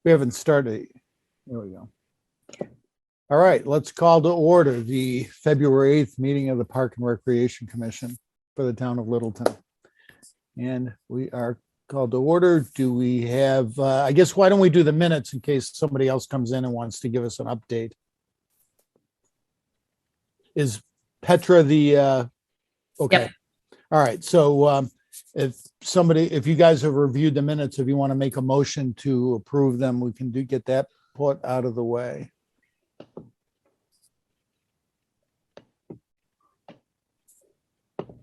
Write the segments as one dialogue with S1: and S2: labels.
S1: We haven't started. There we go. All right, let's call to order the February 8th meeting of the Park and Recreation Commission for the town of Littleton. And we are called to order. Do we have, I guess, why don't we do the minutes in case somebody else comes in and wants to give us an update? Is Petra the, okay.
S2: Yep.
S1: All right, so if you guys have reviewed the minutes, if you want to make a motion to approve them, we can get that put out of the way.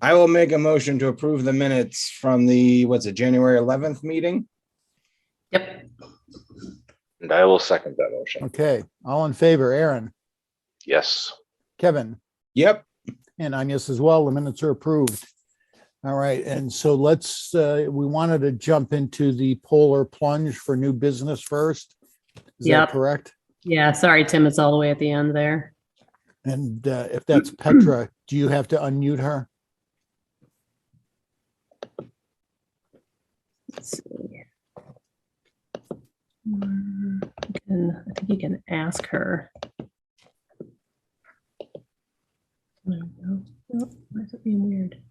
S3: I will make a motion to approve the minutes from the, January 11th meeting?
S2: Yep.
S4: And I will second that motion.
S1: Okay, all in favor, Aaron,
S4: Yes.
S1: Kevin,
S3: Yep.
S1: and I'm yes as well. The minutes are approved. All right, and so let's, we wanted to jump into the polar plunge for new business first. Is that
S2: Yep.
S1: correct?
S2: Yeah. Sorry, Tim. It's all the way at the end there.
S1: And if that's Petra, do you have to unmute her?
S2: Let's see. I think you can ask her. No, why is it being weird?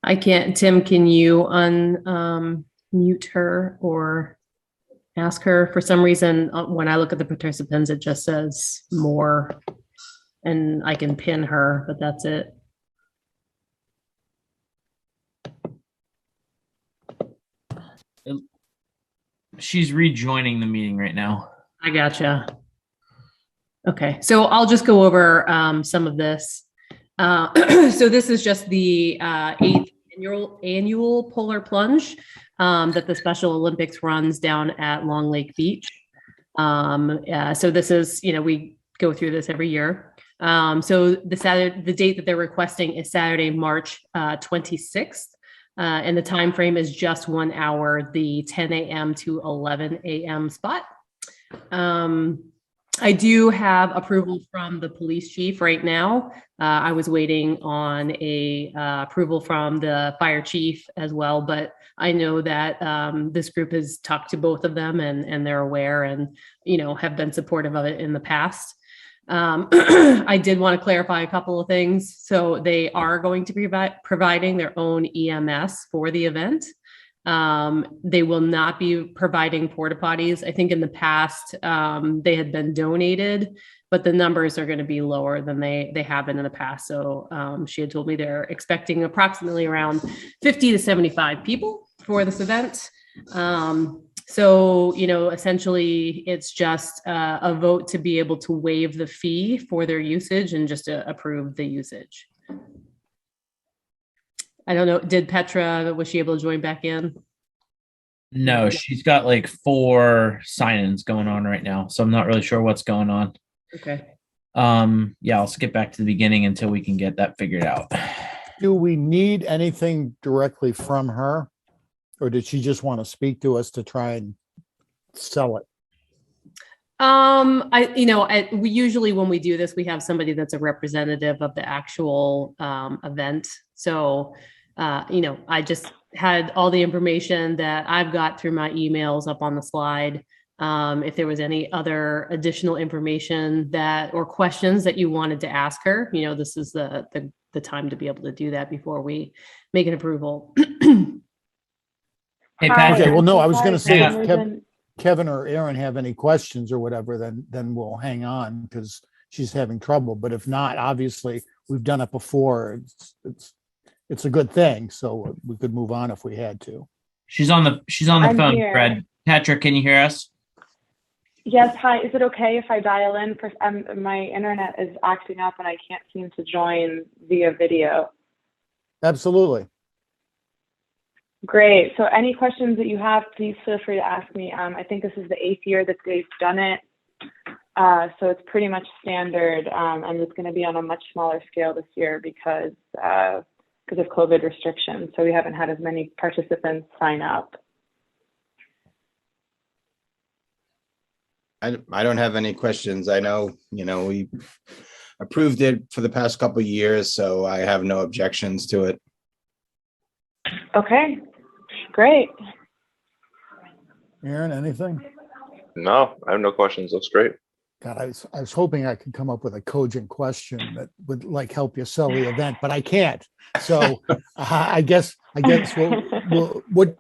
S2: I can't. Tim, can you unmute her or ask her? For some reason, when I look at the participants, it just says more, and I can pin her, but that's it.
S5: She's rejoining the meeting right now.
S2: I gotcha. Okay, so I'll just go over some of this. So this is just the 8th annual polar plunge that the Special Olympics runs down at Long Lake Beach. So this is, we go through this every year. So the date that they're requesting is Saturday, March 26th. And the time frame is just 1 hour, the 10 a.m. to 11 a.m. spot. I do have approval from the police chief right now. I was waiting on a approval from the fire chief as well, but I know that this group has talked to both of them and they're aware and, have been supportive of it in the past. I did want to clarify a couple of things. So they are going to be providing their own EMS for the event. They will not be providing porta potties. I think in the past they had been donated, but the numbers are going to be lower than they have been in the past. So she had told me they're expecting approximately around 50 to 75 people for this event. So, essentially it's just a vote to be able to waive the fee for their usage and just to approve the usage. I don't know. Did Petra, was she able to join back in?
S5: No, she's got like 4 sign-ins going on right now. So I'm not really sure what's going on.
S2: Okay.
S5: Yeah, I'll skip back to the beginning until we can get that figured out.
S1: Do we need anything directly from her? Or did she just want to speak to us to try and sell it?
S2: We usually, when we do this, we have somebody that's a representative of the actual event. So, I just had all the information that I've got through my emails up on the slide. If there was any other additional information or questions that you wanted to ask her, this is the time to be able to do that before we make an approval.
S5: Hey, Patrick.
S1: Okay, well, no, I was going to say
S5: Yeah.
S1: if Kevin or Aaron have any questions or whatever, then we'll hang on because she's having trouble. But if not, obviously we've done it before. It's a good thing. So we could move on if we had to.
S5: She's on the
S6: I'm
S5: phone,
S6: here.
S5: Fred. Patrick, can you hear us?
S6: Yes, hi. Is it okay if I dial in? For my internet is acting up and I can't seem to join via video.
S1: Absolutely.
S6: Great. So any questions that you have, please feel free to ask me. I think this is the 8th year that they've done it. So it's pretty much standard. And it's going to be on a much smaller scale this year because of COVID restrictions. So we haven't had as many participants sign up.
S3: I don't have any questions. I know, we approved it for the past couple of years, so I have no objections to it.
S6: Okay. great.
S1: Aaron, anything?
S4: No, I have no questions. Looks great.
S1: God, I was hoping I could come up with a cogent question that would like help you sell the event, but I can't. So I guess what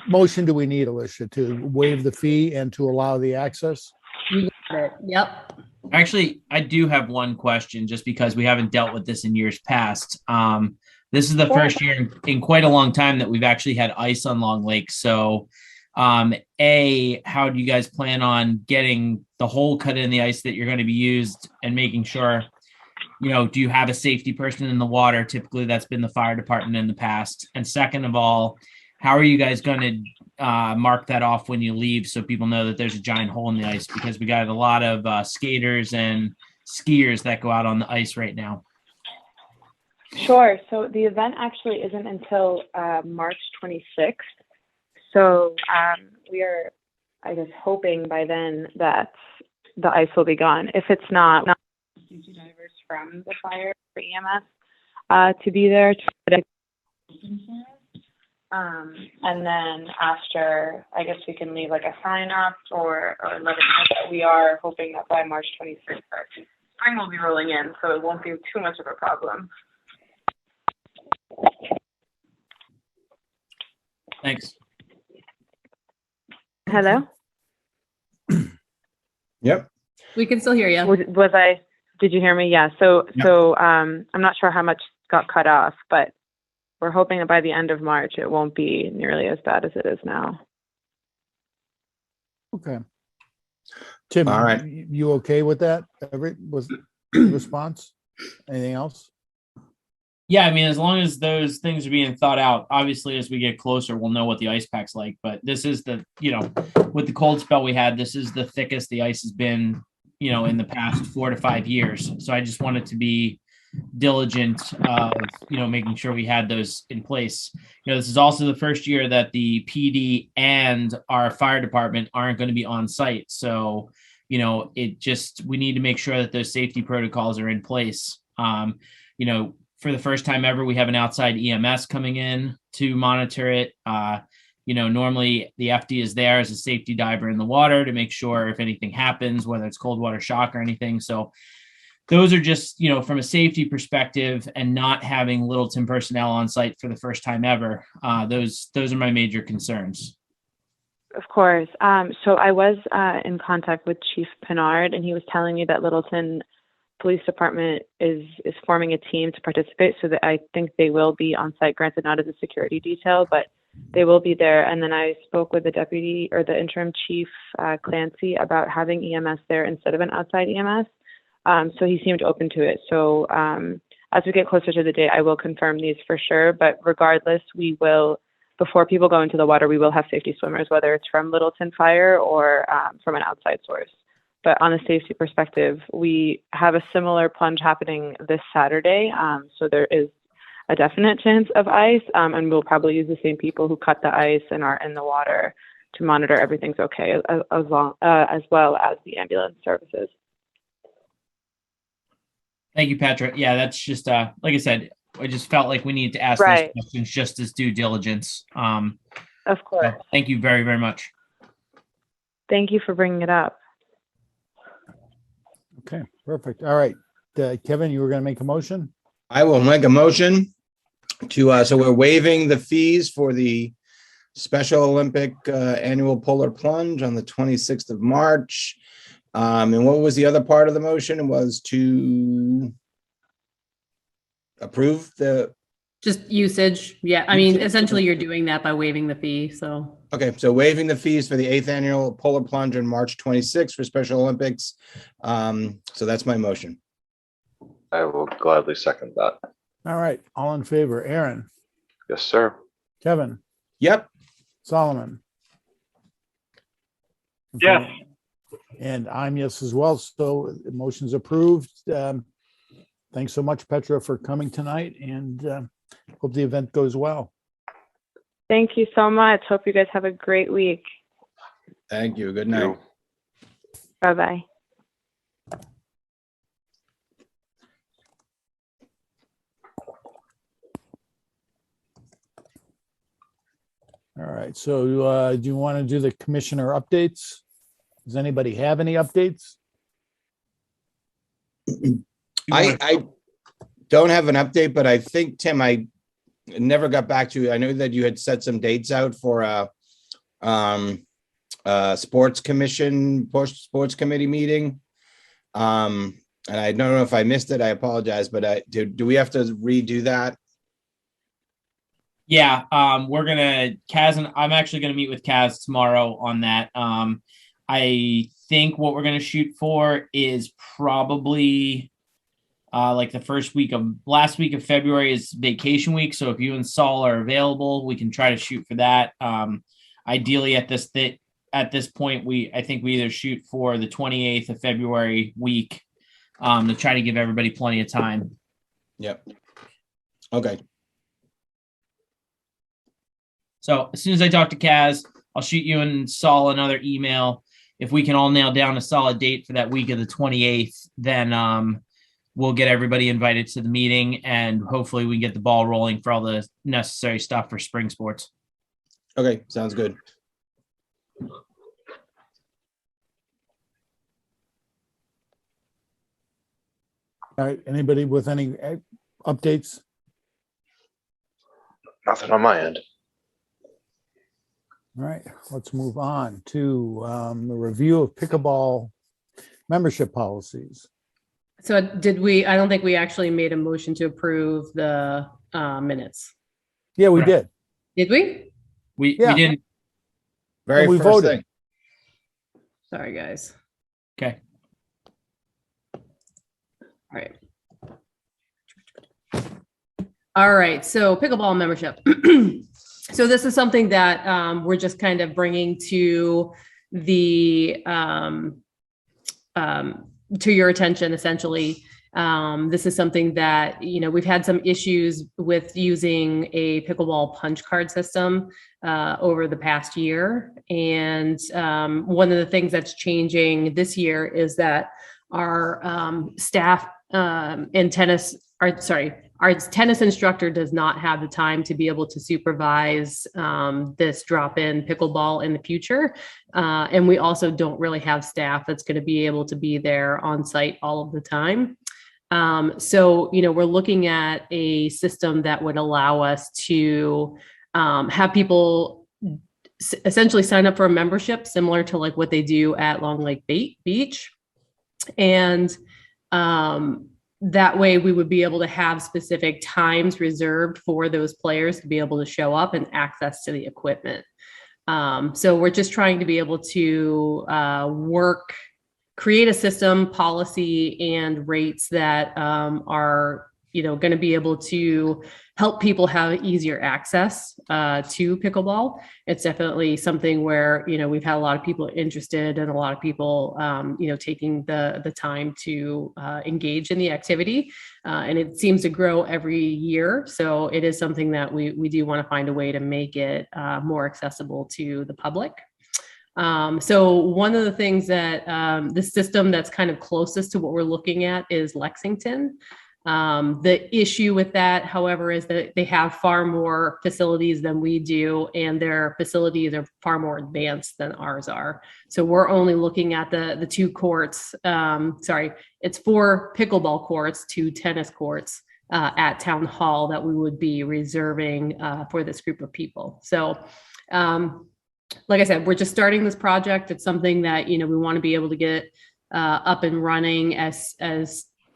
S1: motion do we need, Alicia, to waive the fee and to allow the access?
S2: You got it. Yep.
S5: Actually, I do have one question just because we haven't dealt with this in years past. This is the
S6: Sure.
S5: first year in quite a long time that we've actually had ice on Long Lake. So, how do you guys plan on getting the hole cut in the ice that you're going to be used and making sure, do you have a safety person in the water? Typically, that's been the fire department in the past. And second of all, how are you guys going to mark that off when you leave so people know that there's a giant hole in the ice? Because we got a lot of skaters and skiers that go out on the ice right now.
S6: Sure. So the event actually isn't until March 26th. So we are, I guess, hoping by then that the ice will be gone. If it's not safety divers from the fire for EMS to be there. And then after, I guess we can leave like a sign up or let it know that we are hoping that by March 26th, spring will be rolling in, so it won't be too much of a problem.
S5: Thanks.
S6: Hello?
S3: Yep.
S2: We can still hear you.
S6: Did you hear me? Yeah. So I'm not sure how much got cut off, but we're hoping that by the end of March, it won't be nearly as bad as it is now.
S1: Okay. Tim,
S3: All right.
S1: you okay with that? Was the response? Anything else?
S5: Yeah, I mean, as long as those things are being thought out, obviously, as we get closer, we'll know what the ice pack's like. But this is with the cold spell we had, this is the thickest the ice has been, in the past 4 to 5 years. So I just wanted to be diligent of, making sure we had those in place. This is also the first year that the PD and our fire department aren't going to be on site. So, we need to make sure that those safety protocols are in place. For the first time ever, we have an outside EMS coming in to monitor it. Normally the FD is there as a safety diver in the water to make sure if anything happens, whether it's cold water shock or anything. So those are just, from a safety perspective and not having Littleton personnel on site for the first time ever. Those are my major concerns.
S6: Of course. So I was in contact with Chief Pinard, and he was telling me that Littleton Police Department is forming a team to participate, so that I think they will be on site, granted not as a security detail, but they will be there. And then I spoke with the deputy or the interim chief, Clancy, about having EMS there instead of an outside EMS. So he seemed open to it. So as we get closer to the date, I will confirm these for sure. But regardless, we will, before people go into the water, we will have safety swimmers, whether it's from Littleton Fire or from an outside source. But on a safety perspective, we have a similar plunge happening this Saturday. So there is a definite chance of ice, and we'll probably use the same people who cut the ice and are in the water to monitor everything's okay, as well as the ambulance services.
S5: Thank you, Patrick. Yeah, that's just like I said, I just felt like we needed to ask
S6: Right.
S5: those questions just as due diligence.
S6: Of course.
S5: So thank you very, very much.
S6: Thank you for bringing it up.
S1: Okay, perfect. All right. Kevin, you were going to make a motion?
S3: I will make a motion to, so we're waiving the fees for the Special Olympic annual polar plunge on the 26th of March. And what was the other part of the motion? It was to approve the,
S2: Just usage. Yeah. I mean, essentially you're doing that by waiving the fee. So
S3: okay, so waiving the fees for the 8th annual polar plunge on March 26th for Special Olympics. So that's my motion.
S4: I will gladly second that.
S1: All right. All in favor. Aaron,
S4: Yes, sir.
S1: Kevin,
S3: Yep.
S1: Solomon.
S7: Yes.
S1: And I'm yes as well. So the motion's approved. Thanks so much, Petra, for coming tonight, and hope the event goes well.
S6: Thank you so much. Hope you guys have a great week.
S3: Thank you. Good night.
S6: Bye-bye.
S1: All right, so do you want to do the commissioner updates? Does anybody have any updates?
S3: I don't have an update, but I think, Tim, I never got back to you. I know that you had set some dates out for sports commission, sports committee meeting. And I don't know if I missed it. I apologize, but do we have to redo that?
S5: Yeah, we're gonna Kaz and I'm actually gonna meet with Kaz tomorrow on that. I think what we're gonna shoot for is probably like the last week of February is vacation week. So if you and Saul are available, we can try to shoot for that. Ideally at this point, I think we either shoot for the 28th of February week to try to give everybody plenty of time.
S3: Yep. Okay.
S5: So as soon as I talk to Kaz, I'll shoot you and Saul another email. If we can all nail down a solid date for that week of the 28th, then we'll get everybody invited to the meeting and hopefully we can get the ball rolling for all the necessary stuff for spring sports.
S3: Okay. Sounds good.
S1: All right, anybody with any updates?
S4: Nothing on my end.
S1: All right, let's move on to the review of pickleball membership policies.
S2: So I don't think we actually made a motion to approve the minutes.
S1: Yeah, we
S5: Correct.
S1: did.
S2: Did we?
S5: We
S1: Yeah.
S5: didn't.
S3: Very
S1: we
S3: first
S1: voted.
S3: thing.
S2: Sorry, guys.
S5: Okay.
S2: All right. All right. So pickleball membership. So this is something that we're just kind of bringing to the to your attention, essentially. This is something that, we've had some issues with using a pickleball punch card system over the past year. And one of the things that's changing this year is that our staff in tennis, our tennis instructor does not have the time to be able to supervise this drop-in pickleball in the future. And we also don't really have staff that's going to be able to be there on site all of the time. So, we're looking at a system that would allow us to have people essentially sign up for a membership similar to like what they do at Long Lake Beach. And that way we would be able to have specific times reserved for those players to be able to show up and access to the equipment. So we're just trying to be able to create a system, policy, and rates that are going to be able to help people have easier access to pickleball. It's definitely something where we've had a lot of people interested and a lot of people taking the time to engage in the activity, and it seems to grow every year. So it is something that we do want to find a way to make it more accessible to the public. So one of the things that the system that's kind of closest to what we're looking at is Lexington. The issue with that, however, is that they have far more facilities than we do, and their facilities are far more advanced than ours are. So we're only looking at the 2 courts. It's 4 pickleball courts, 2 tennis courts at Town Hall that we would be reserving for this group of people. So like I said, we're just starting this project. It's something that, we want to be able to get up and running as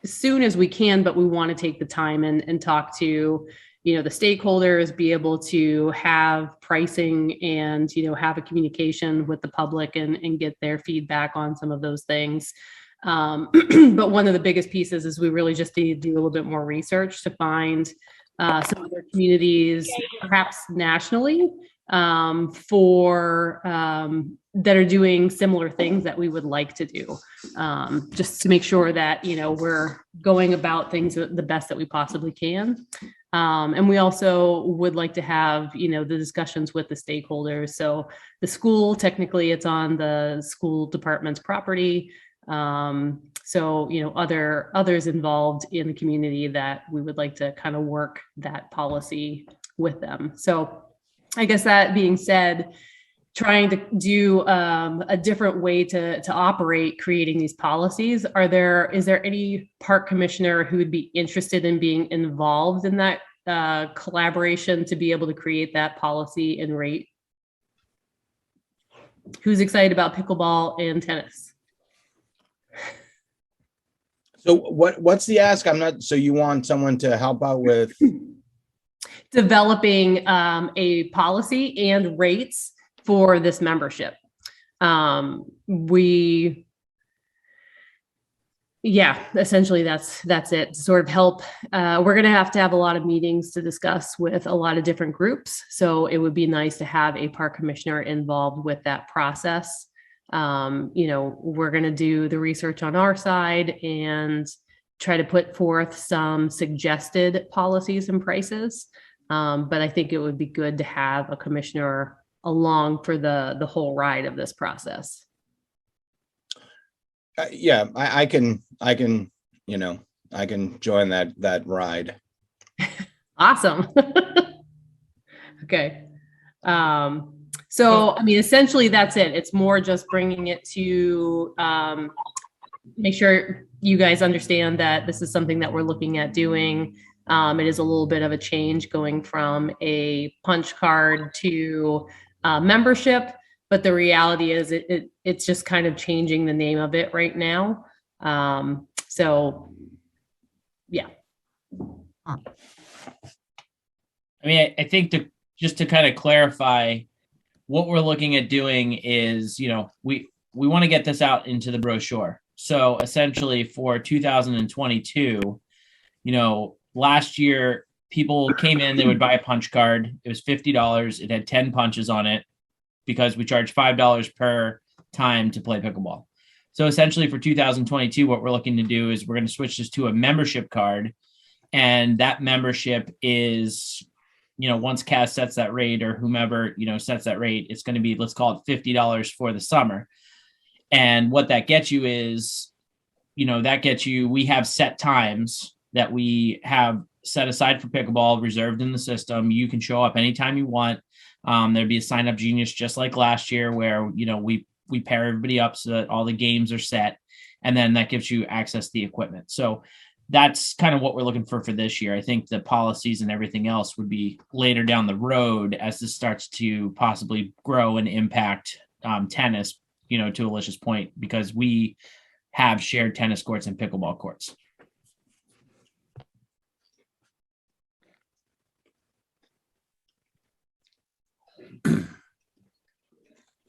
S2: soon as we can, but we want to take the time and talk to, the stakeholders, be able to have pricing and, have a communication with the public and get their feedback on some of those things. But one of the biggest pieces is we really just need to do a little bit more research to find some other communities, perhaps nationally, that are doing similar things that we would like to do, just to make sure that, we're going about things the best that we possibly can. And we also would like to have, the discussions with the stakeholders. So the school, technically it's on the school department's property. So, others involved in the community that we would like to kind of work that policy with them. So I guess that being said, trying to do a different way to operate, creating these policies. Is there any park commissioner who would be interested in being involved in that collaboration to be able to create that policy and rate? Who's excited about pickleball and tennis?
S3: So what's the ask? So you want someone to help out with?
S2: Developing a policy and rates for this membership. Essentially that's it. Sort of help. We're going to have a lot of meetings to discuss with a lot of different groups. So it would be nice to have a park commissioner involved with that process. We're going to do the research on our side and try to put forth some suggested policies and prices. But I think it would be good to have a commissioner along for the whole ride of this process.
S3: Yeah, I can join that ride.
S2: Awesome. Okay. So, I mean, essentially that's it. It's more just bringing it to make sure you guys understand that this is something that we're looking at doing. It is a little bit of a change going from a punch card to membership, but the reality is it's just kind of changing the name of it right now. So, yeah.
S5: I mean, I think just to kind of clarify, what we're looking at doing is, we want to get this out into the brochure. So essentially for 2022, last year people came in, they would buy a punch card. It was $50. It had 10 punches on it because we charge $5 per time to play pickleball. So essentially for 2022, what we're looking to do is we're going to switch this to a membership card. And that membership is, once Cass sets that rate or whomever, sets that rate, it's going to be, let's call it $50 for the summer. And what that gets you is, we have set times that we have set aside for pickleball, reserved in the system. You can show up anytime you want. There'd be a sign up genius just like last year where, we pair everybody up so that all the games are set. And then that gives you access to the equipment. So that's kind of what we're looking for this year. I think the policies and everything else would be later down the road as this starts to possibly grow and impact tennis, to Alicia's point, because we have shared tennis courts and pickleball courts.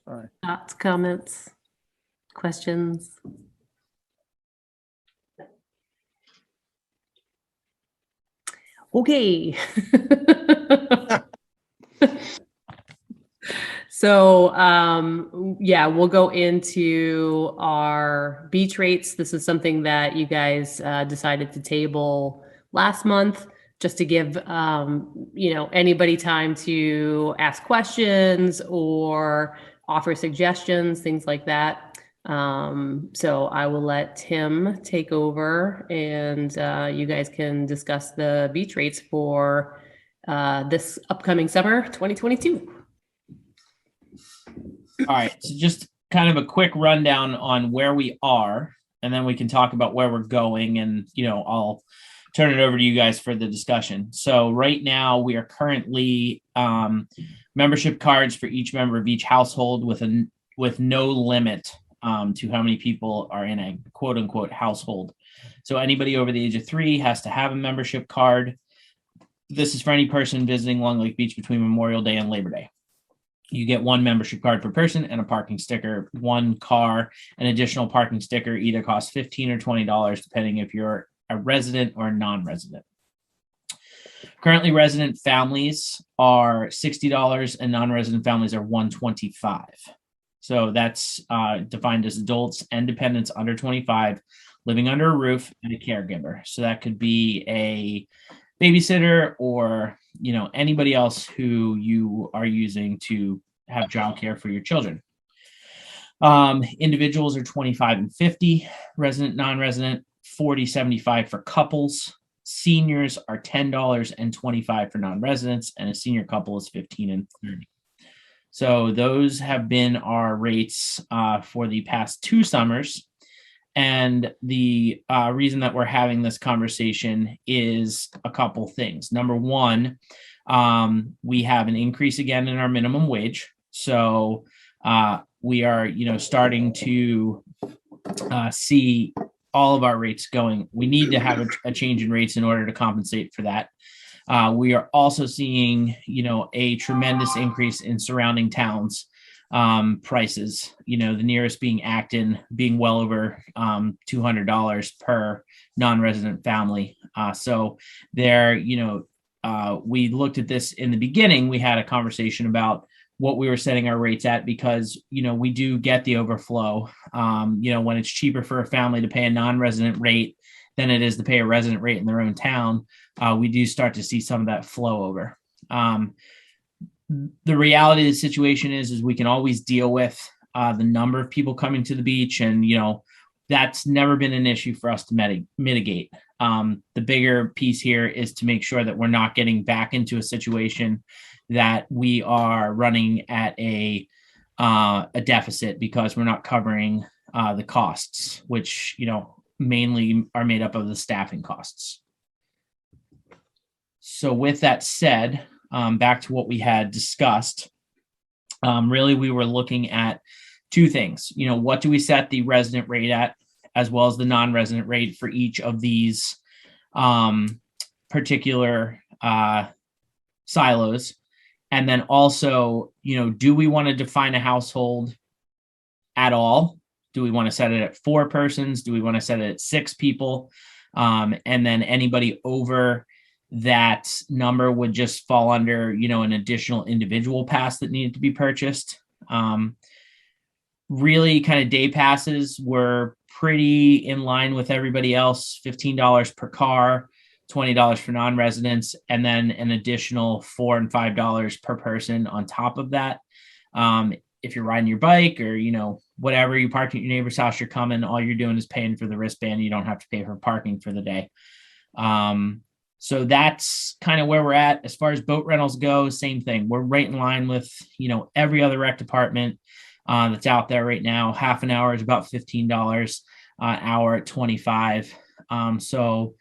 S1: All right.
S2: Thoughts, comments, questions? Okay. So, we'll go into our beach rates. This is something that you guys decided to table last month, just to give, anybody time to ask questions or offer suggestions, things like that. So I will let Tim take over and you guys can discuss the beach rates for this upcoming summer 2022.
S5: All right. So just kind of a quick rundown on where we are, and then we can talk about where we're going. And, I'll turn it over to you guys for the discussion. So right now we are currently membership cards for each member of each household with no limit to how many people are in a quote unquote household. So anybody over the age of 3 has to have a membership card. This is for any person visiting Long Lake Beach between Memorial Day and Labor Day. You get 1 membership card per person and a parking sticker. 1 car, an additional parking sticker either costs $15 or $20, depending if you're a resident or a non-resident. Currently, resident families are $60 and non-resident families are $125. So that's defined as adults and dependents under 25 living under a roof and a caregiver. So that could be a babysitter or anybody else who you are using to have childcare for your children. Individuals are 25 and 50, resident, non-resident, 40, 75 for couples, Seniors are $10 and $25 for non-residents, and a senior couple is $15 and $30. So those have been our rates for the past 2 summers. And the reason that we're having this conversation is a couple things. Number one, we have an increase again in our minimum wage. So we are, starting to see all of our rates going. We need to have a change in rates in order to compensate for that. We are also seeing, a tremendous increase in surrounding towns prices, the nearest being Acton, being well over $200 per non-resident family. So there, we looked at this in the beginning. We had a conversation about what we were setting our rates at because, we do get the overflow. When it's cheaper for a family to pay a non-resident rate than it is to pay a resident rate in their own town, we do start to see some of that flow over. The reality of the situation is we can always deal with the number of people coming to the beach. And, that's never been an issue for us to mitigate. The bigger piece here is to make sure that we're not getting back into a situation that we are running at a deficit because we're not covering the costs, which, mainly are made up of the staffing costs. So with that said, back to what we had discussed, really we were looking at 2 things. What do we set the resident rate at, as well as the non-resident rate for each of these particular silos? And then also, do we want to define a household at all? Do we want to set it at 4 persons? Do we want to set it at 6 people? And then anybody over that number would just fall under, an additional individual pass that needed to be purchased. Really kind of day passes were pretty in line with everybody else, $15 per car, $20 for non-residents, and then an additional $4 and $5 per person on top of that. If you're riding your bike or, whatever, you park at your neighbor's house, you're coming, all you're doing is paying for the wristband. You don't have to pay for parking for the day. So that's kind of where we're at. As far as boat rentals go, same thing. We're right in line with, every other rec department that's out there right now. Half an hour is about $15, hour at $25. So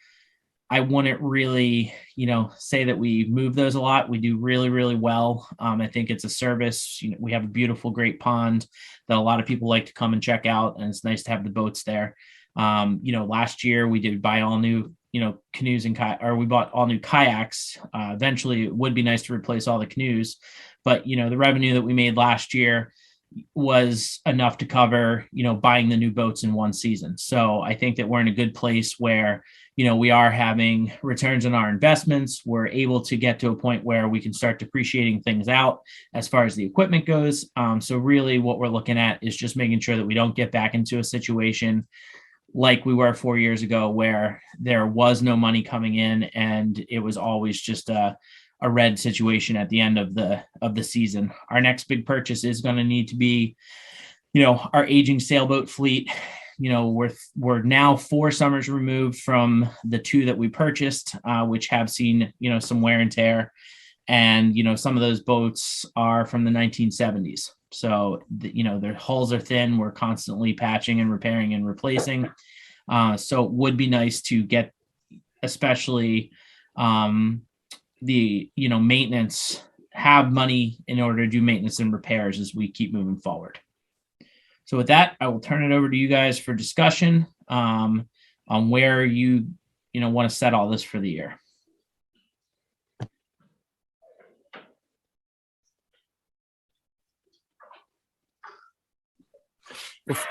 S5: I wouldn't really, say that we move those a lot. We do really, really well. I think it's a service. We have a beautiful, great pond that a lot of people like to come and check out, and it's nice to have the boats there. Last year we did buy all new, canoes and we bought all new kayaks. Eventually it would be nice to replace all the canoes, but the revenue that we made last year was enough to cover, buying the new boats in one season. So I think that we're in a good place where, we are having returns on our investments. We're able to get to a point where we can start depreciating things out as far as the equipment goes. So really what we're looking at is just making sure that we don't get back into a situation like we were 4 years ago, where there was no money coming in and it was always just a red situation at the end of the season. Our next big purchase is going to need to be, our aging sailboat fleet. We're now 4 summers removed from the 2 that we purchased, which have seen, some wear and tear. And, some of those boats are from the 1970s. So, their hulls are thin. We're constantly patching and repairing and replacing. So it would be nice to get, especially the, maintenance, have money in order to do maintenance and repairs as we keep moving forward. So with that, I will turn it over to you guys for discussion on where you want to set all this for the year.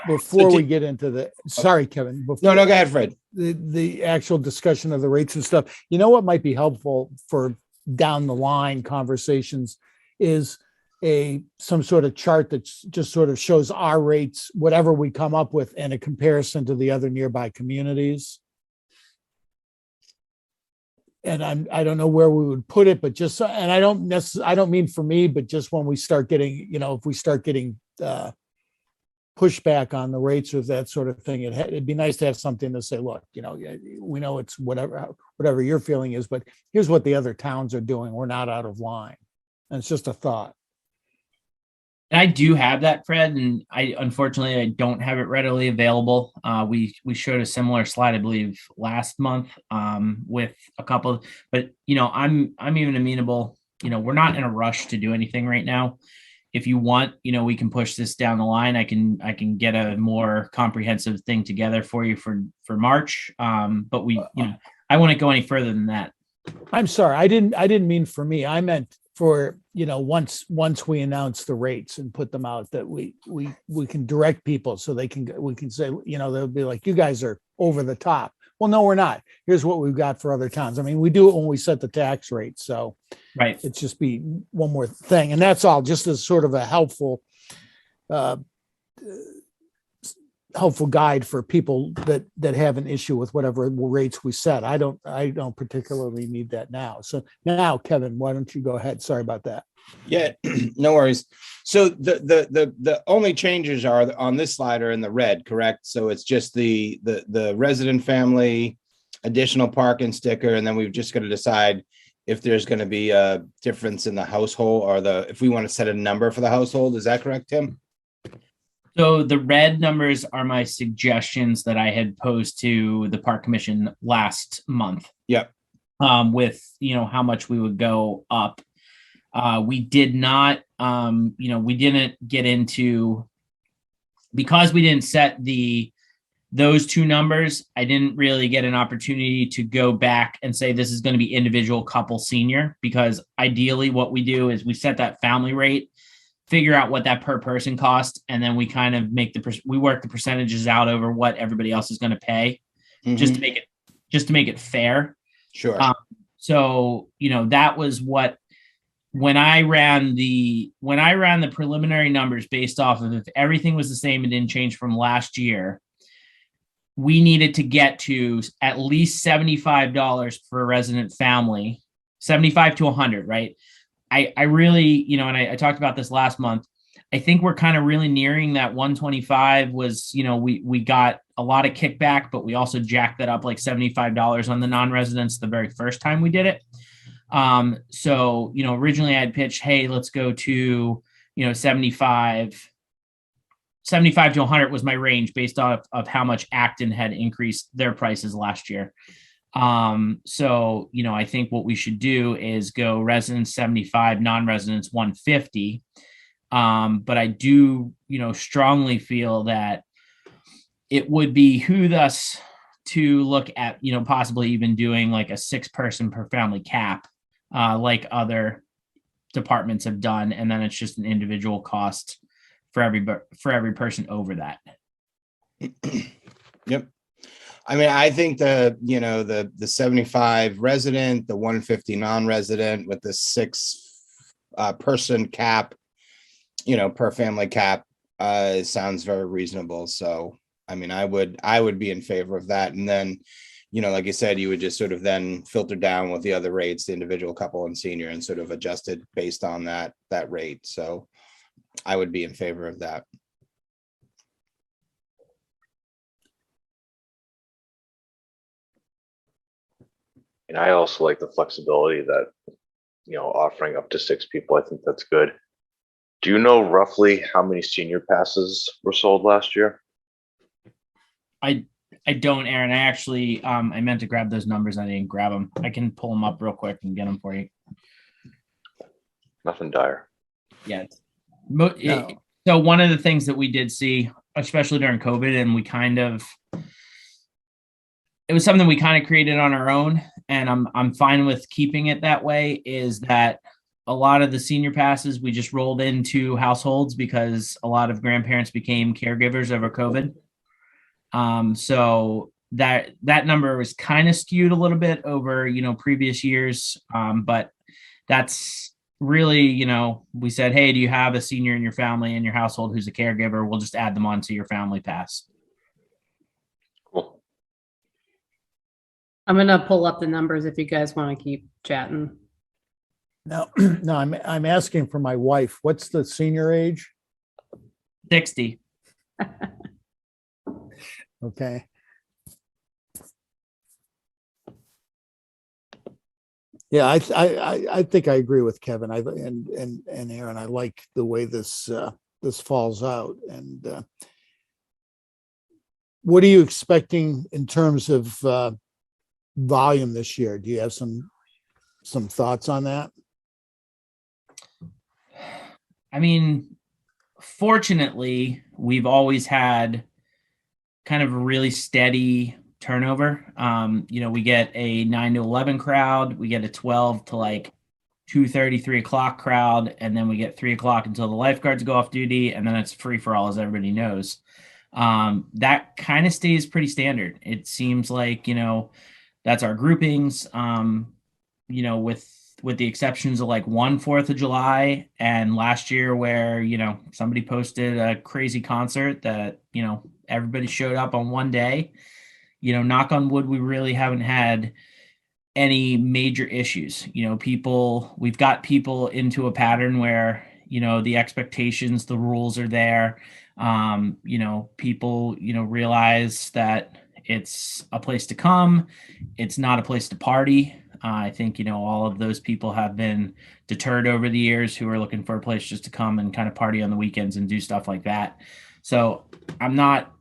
S1: Before we get into sorry, Kevin.
S3: No, go ahead, Fred.
S1: The actual discussion of the rates and stuff, what might be helpful for down the line conversations is some sort of chart that just sort of shows our rates, whatever we come up with, and a comparison to the other nearby communities. And I don't know where we would put it, but just, and I don't mean for me, but just when we start getting, if we start getting pushback on the rates or that sort of thing, it'd be nice to have something to say, look, we know it's whatever your feeling is, but here's what the other towns are doing. We're not out of line. And it's just a thought.
S5: And I do have that, Fred, and unfortunately I don't have it readily available. We showed a similar slide, I believe, last month with a couple, but I'm even amenable. We're not in a rush to do anything right now. If you want, we can push this down the line. I can get a more comprehensive thing together for you for March. But I wouldn't go any further than that.
S1: I'm sorry, I didn't mean for me. I meant for once we announce the rates and put them out, that we can direct people so we can say, they'll be like, you guys are over the top. Well, no, we're not. Here's what we've got for other towns. I mean, we do it when we set the tax rate. So
S5: right,
S1: it's just be one more thing. And that's all, just as sort of a helpful guide for people that have an issue with whatever rates we set. I don't particularly need that now. So now, Kevin, why don't you go ahead? Sorry about that.
S3: Yeah, no worries. So the only changes are on this slide are in the red, correct? So it's just the resident family additional parking sticker, and then we've just got to decide if there's going to be a difference in the household or if we want to set a number for the household. Is that correct, Tim?
S5: So the red numbers are my suggestions that I had posed to the Park Commission last month.
S3: Yep.
S5: With how much we would go up. We did not, we didn't get into, because we didn't set those two numbers. I didn't really get an opportunity to go back and say this is going to be individual, couple, senior, because ideally what we do is we set that family rate, figure out what that per person cost, and then we kind of we work the percentages out over what everybody else is going to pay, just to make it fair.
S3: Sure.
S5: So that was what. When I ran the preliminary numbers based off of if everything was the same and didn't change from last year, we needed to get to at least $75 for a resident family, 75 to 100, right? I really, and I talked about this last month. I think we're kind of really nearing that 125 was, we got a lot of kickback, but we also jacked that up like $75 on the non-residents the very first time we did it. So, originally I had pitched, hey, let's go to, 75 to 100 was my range based off of how much Acton had increased their prices last year. So, I think what we should do is go residents 75, non-residents 150. But I do, strongly feel that it would behoove us to look at, possibly even doing like a 6-person per family cap, like other departments have done. And then it's just an individual cost for every person over that.
S3: Yep. I mean, I think the 75 resident, the 150 non-resident with the 6 person cap, per family cap, sounds very reasonable. So, I mean, I would be in favor of that. And then, like you said, you would just sort of then filter down with the other rates, the individual, couple, and senior, and sort of adjust it based on that rate. So I would be in favor of that.
S4: And I also like the flexibility that, offering up to 6 people, I think that's good. Do you know roughly how many senior passes were sold last year?
S5: I don't, Aaron. I actually, I meant to grab those numbers. I didn't grab them. I can pull them up real quick and get them for you.
S4: Nothing dire.
S5: Yeah.
S1: No.
S5: So one of the things that we did see, especially during COVID, and it was something we kind of created on our own, and I'm fine with keeping it that way, is that a lot of the senior passes we just rolled into households because a lot of grandparents became caregivers over COVID. So that number was kind of skewed a little bit over, previous years. But that's really, we said, hey, do you have a senior in your family, in your household who's a caregiver? We'll just add them onto your family pass.
S4: Cool.
S2: I'm going to pull up the numbers if you guys want to keep chatting.
S1: No, I'm asking for my wife. What's the senior age?
S5: 60.
S1: Okay. Yeah, I think I agree with Kevin. And Aaron, I like the way this this falls out. And what are you expecting in terms of volume this year? Do you have some thoughts on that?
S5: I mean, fortunately, we've always had kind of a really steady turnover. We get a 9 to 11 crowd, we get a 12 to like 2:30, 3 o'clock crowd, and then we get 3 o'clock until the lifeguards go off duty, and then it's free for all, as everybody knows. That kind of stays pretty standard. It seems like, that's our groupings. With the exceptions of like 4th of July and last year where, somebody posted a crazy concert that, everybody showed up on one day. Knock on wood, we really haven't had any major issues. We've got people into a pattern where, the expectations, the rules are there. People, realize that it's a place to come. It's not a place to party. I think, all of those people have been deterred over the years who are looking for a place just to come and kind of party on the weekends and do stuff like that. So I'm not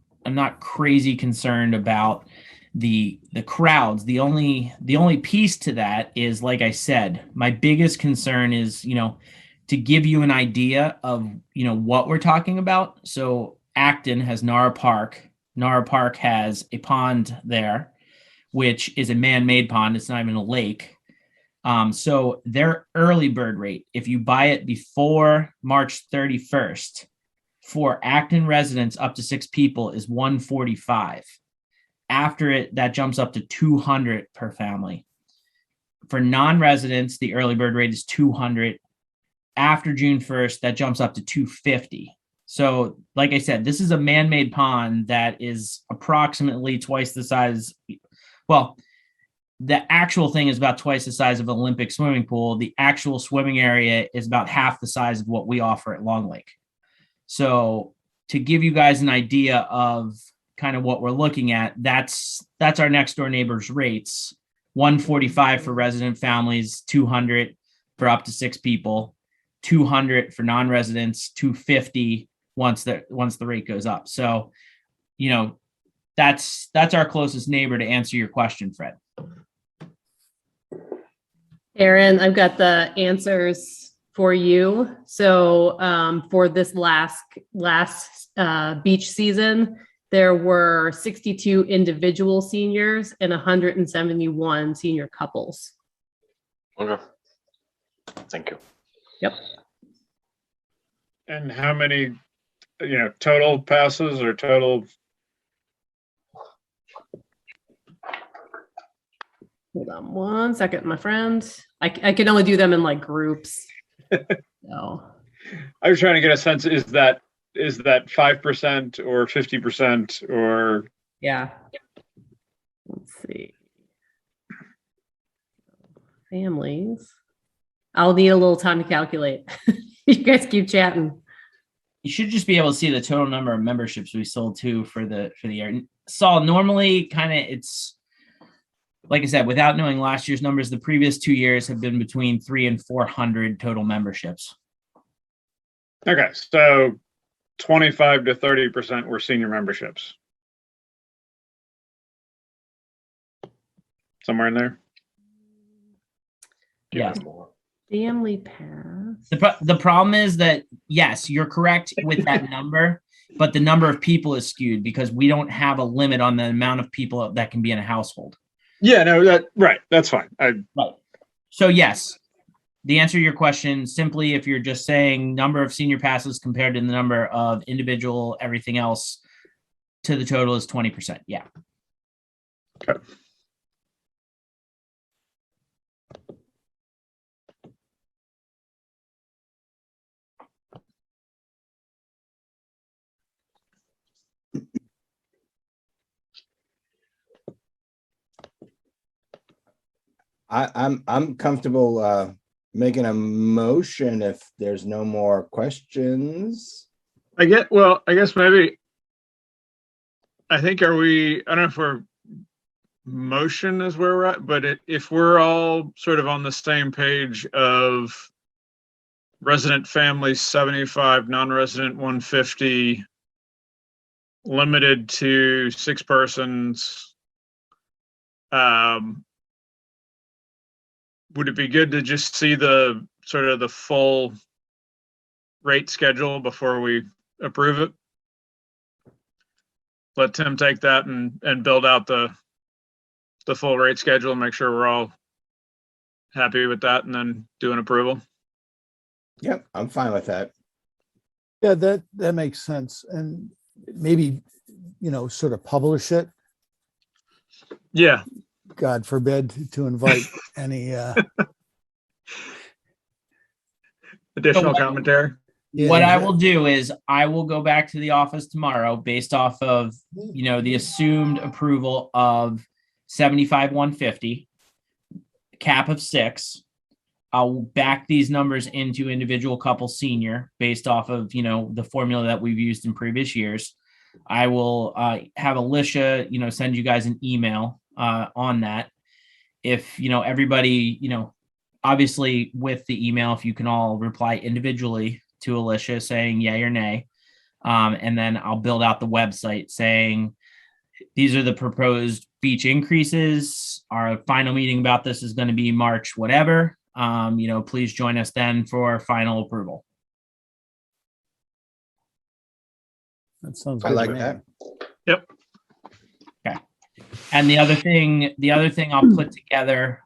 S5: crazy concerned about the crowds. The only piece to that is, like I said, my biggest concern is, to give you an idea of, what we're talking about. So Acton has Nara Park. Nara Park has a pond there, which is a man-made pond. It's not even a lake. So their early bird rate, if you buy it before March 31st, for Acton residents up to 6 people is $145. After it, that jumps up to $200 per family. For non-residents, the early bird rate is $200. After June 1st, that jumps up to $250. So, like I said, this is a man-made pond that is approximately twice the size. Well, the actual thing is about twice the size of an Olympic swimming pool. The actual swimming area is about half the size of what we offer at Long Lake. So, to give you guys an idea of kind of what we're looking at, that's our next door neighbor's rates. $145 for resident families, $200 for up to 6 people, $200 for non-residents, $250 once the rate goes up. So, that's our closest neighbor to answer your question, Fred.
S2: Aaron, I've got the answers for you. So for this last beach season, there were 62 individual seniors and 171 senior couples.
S4: Okay. Thank you.
S2: Yep.
S7: And how many, total passes or total?
S2: Hold on one second, my friend. I can only do them in like groups. So
S7: I was trying to get a sense, is that 5% or 50% or?
S2: yeah. Let's see. Families. I'll need a little time to calculate. You guys keep chatting.
S5: You should just be able to see the total number of memberships we sold to for the year. Saul, normally kind of it's like I said, without knowing last year's numbers, the previous 2 years have been between 300 and 400 total memberships.
S7: Okay, so 25 to 30% were senior memberships. Somewhere in there.
S5: Yes.
S2: Family pass.
S5: The problem is that, yes, you're correct with that number, but the number of people is skewed because we don't have a limit on the amount of people that can be in a household.
S7: Yeah, no, right. That's fine.
S5: Right. So yes, the answer to your question, simply if you're just saying number of senior passes compared to the number of individual, everything else to the total is 20%. Yeah.
S7: Okay.
S3: I'm comfortable making a motion if there's no more questions.
S7: I guess maybe I think I don't know if we're motion is where we're at, but if we're all sort of on the same page of resident families 75, non-resident 150, limited to 6 persons, would it be good to just see the sort of the full rate schedule before we approve it? Let Tim take that and build out the full rate schedule and make sure we're all happy with that, and then do an approval.
S3: Yep, I'm fine with that.
S1: Yeah, that makes sense. And maybe, sort of publish it.
S7: Yeah.
S1: God forbid to invite any,
S7: Additional
S5: So-
S7: commentary.
S1: Yeah,
S5: What I
S1: exactly.
S5: will do is I will go back to the office tomorrow based off of, the assumed approval of 75, 150, cap of 6. I'll back these numbers into individual couple senior based off of, the formula that we've used in previous years. I will have Alicia, send you guys an email on that. If, everybody, obviously with the email, if you can all reply individually to Alicia saying yay or nay. And then I'll build out the website saying, these are the proposed beach increases. Our final meeting about this is going to be March, whatever. Please join us then for final approval.
S1: That sounds
S3: I
S1: good
S3: like
S1: to me.
S3: that.
S7: Yep.
S5: And the other thing I'll put together,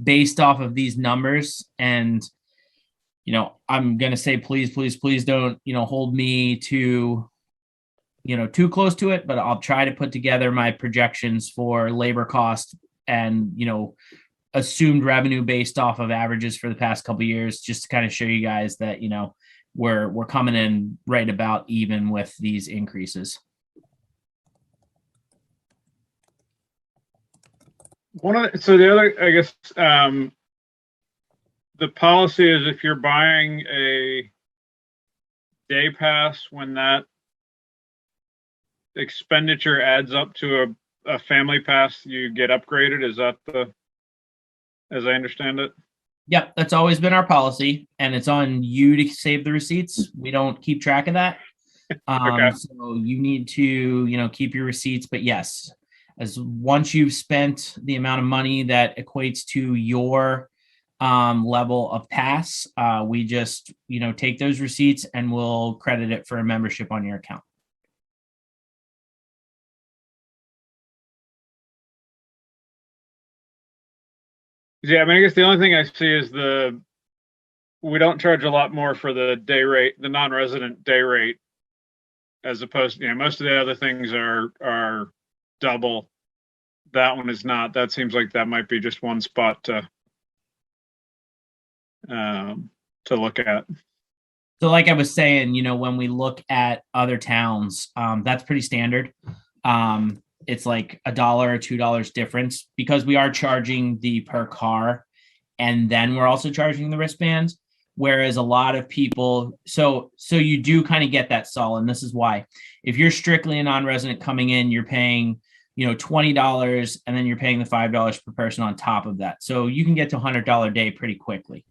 S5: based off of these numbers, and I'm gonna say please don't hold me to too close to it, but I'll try to put together my projections for labor cost and assumed revenue based off of averages for the past couple of years, just to kind of show you guys that we're coming in right about even with these increases.
S7: So the other, I guess, the policy is if you're buying a day pass, when that expenditure adds up to a family pass, you get upgraded. Is that as I understand it?
S5: Yep, that's always been our policy, and it's on you to save the receipts. We don't keep track of that.
S7: Okay.
S5: So you need to, keep your receipts. But yes, as once you've spent the amount of money that equates to your level of pass, we just, take those receipts and we'll credit it for a membership on your account.
S7: Yeah, I mean, I guess the only thing I see is we don't charge a lot more for the day rate, the non-resident day rate, as opposed to, most of the other things are double. That one is not. That seems like that might be just one spot to look at.
S5: So like I was saying, when we look at other towns, that's pretty standard. It's like $1 or $2 difference because we are charging the per car and then we're also charging the wristbands. Whereas a lot of people, so you do kind of get that solid. And this is why. If you're strictly a non-resident coming in, you're paying, $20 and then you're paying the $5 per person on top of that. So you can get to $100 a day pretty quickly.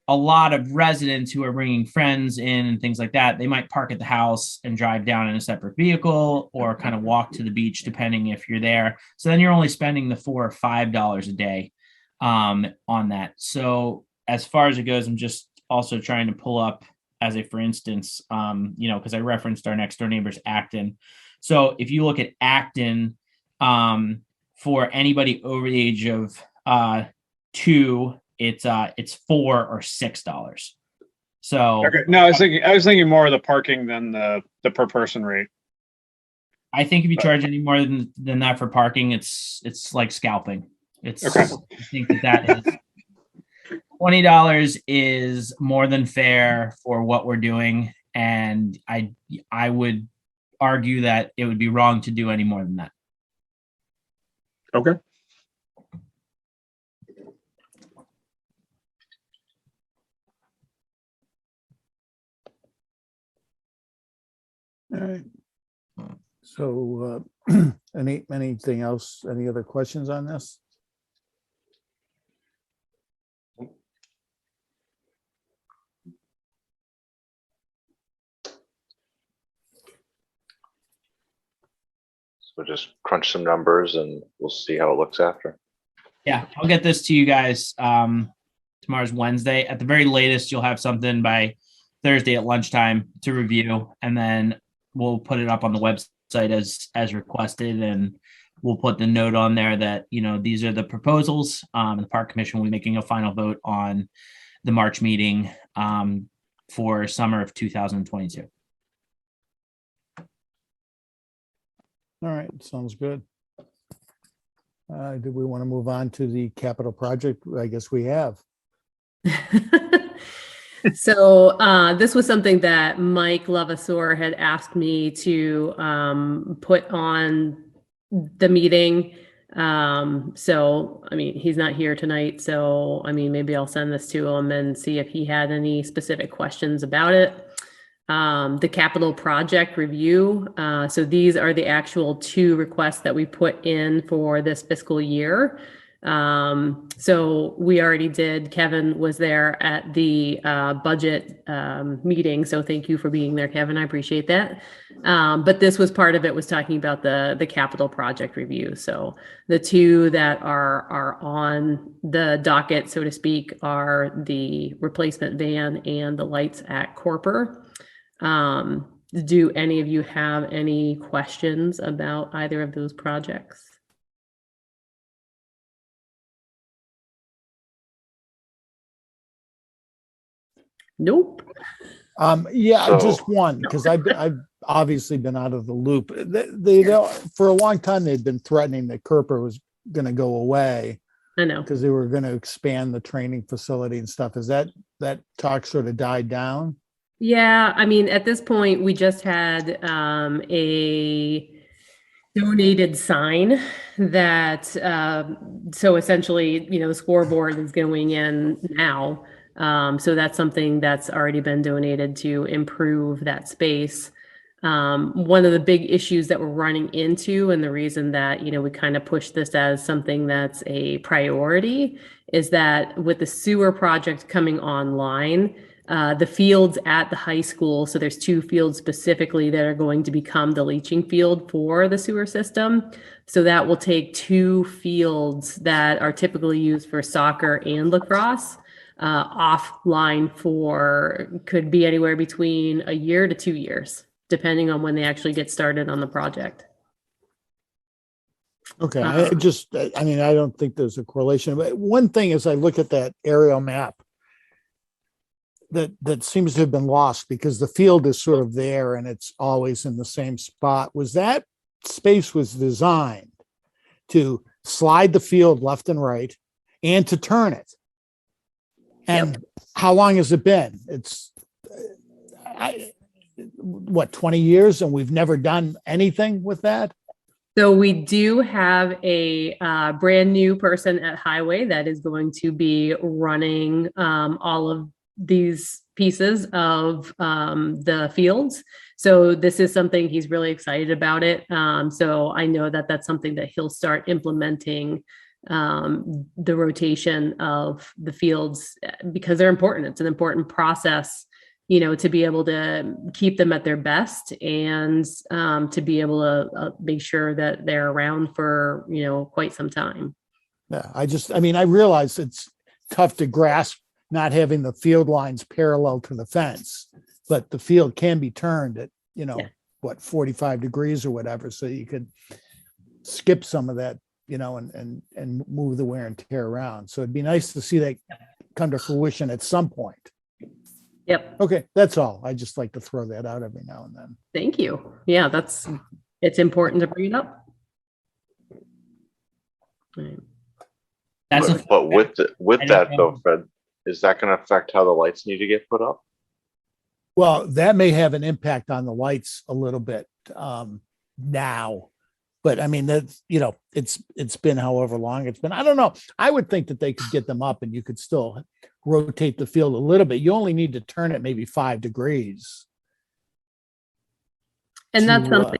S5: A lot of residents who are bringing friends in and things like that, they might park at the house and drive down in a separate vehicle or kind of walk to the beach, depending if you're there. So then you're only spending the $4 or $5 a day on that. So as far as it goes, I'm just also trying to pull up as a, for instance, because I referenced our next door neighbors, Acton. So if you look at Acton, for anybody over the age of 2, it's $4 or $6. So
S7: Okay. No, I was thinking more of the parking than the per person rate.
S5: I think if you charge any more than that for parking, it's like scalping. It's
S7: Okay.
S5: I think that is $20 is more than fair for what we're doing, and I would argue that it would be wrong to do any more than that.
S7: Okay.
S1: All right. So, anything else? Any other questions on this?
S4: So just crunch some numbers and we'll see how it looks after.
S5: Yeah, I'll get this to you guys. Tomorrow's Wednesday. At the very latest, you'll have something by Thursday at lunchtime to review, and then we'll put it up on the website as requested, and we'll put the note on there that, you know, these are the proposals. The Park Commission will be making a final vote on the March meeting for summer of 2022.
S1: All right, sounds good. Do we want to move on to the capital project? I guess we have.
S2: So this was something that Mike Levasseur had asked me to put on the meeting. So, I mean, he's not here tonight, so, I mean, maybe I'll send this to him and see if he had any specific questions about it. The capital project review. So these are the actual 2 requests that we put in for this fiscal year. So we already did, Kevin was there at the budget meeting. So thank you for being there, Kevin. I appreciate that. But this was part of it, was talking about the capital project review. So the 2 that are on the docket, so to speak, are the replacement van and the lights at Corper. Do any of you have any questions about either of those projects? Nope.
S1: Yeah,
S4: So-
S1: just one, because I've obviously been out of the loop. They for a long time, they'd been threatening that Kerper was going to go away
S2: I know.
S1: because they were going to expand the training facility and stuff. Is that talk sort of died down?
S2: Yeah, I mean, at this point, we just had a donated sign that, so essentially, you know, the scoreboard is going in now. So that's something that's already been donated to improve that space. One of the big issues that we're running into, and the reason that, you know, we kind of push this as something that's a priority, is that with the sewer project coming online, the fields at the high school, so there's 2 fields specifically that are going to become the leaching field for the sewer system. So that will take 2 fields that are typically used for soccer and lacrosse offline for, could be anywhere between a year to 2 years, depending on when they actually get started on the project.
S1: Okay, I mean, I don't think there's a correlation, but one thing is I look at that aerial map that seems to have been lost because the field is sort of there and it's always in the same spot. Was that space was designed to slide the field left and right and to turn it? And how long has it been? It's what, 20 years, and we've never done anything with that?
S2: So we do have a brand new person at Highway that is going to be running all of these pieces of the fields. So this is something he's really excited about it. So I know that that's something that he'll start implementing, the rotation of the fields, because they're important. It's an important process, you know, to be able to keep them at their best and to be able to make sure that they're around for, you know, quite some time.
S1: Yeah, I mean, I realize it's tough to grasp not having the field lines parallel to the fence, but the field can be turned at, you know,
S2: Yeah.
S1: what, 45 degrees or whatever. So you could skip some of that, you know, and move the wear and tear around. So it'd be nice to see that come to fruition at some point.
S2: Yep.
S1: Okay, that's all. I just like to throw that out every now and then.
S2: Thank you. Yeah, it's important to bring it up. Right.
S5: That's
S4: But with
S5: I
S4: that
S5: don't
S4: though,
S5: know.
S4: Fred, is that going to affect how the lights need to get put up?
S1: Well, that may have an impact on the lights a little bit now. But I mean, that's, you know, it's been however long it's been. I don't know. I would think that they could get them up and you could still rotate the field a little bit. You only need to turn it maybe 5 degrees.
S2: And that's
S1: to,
S2: something,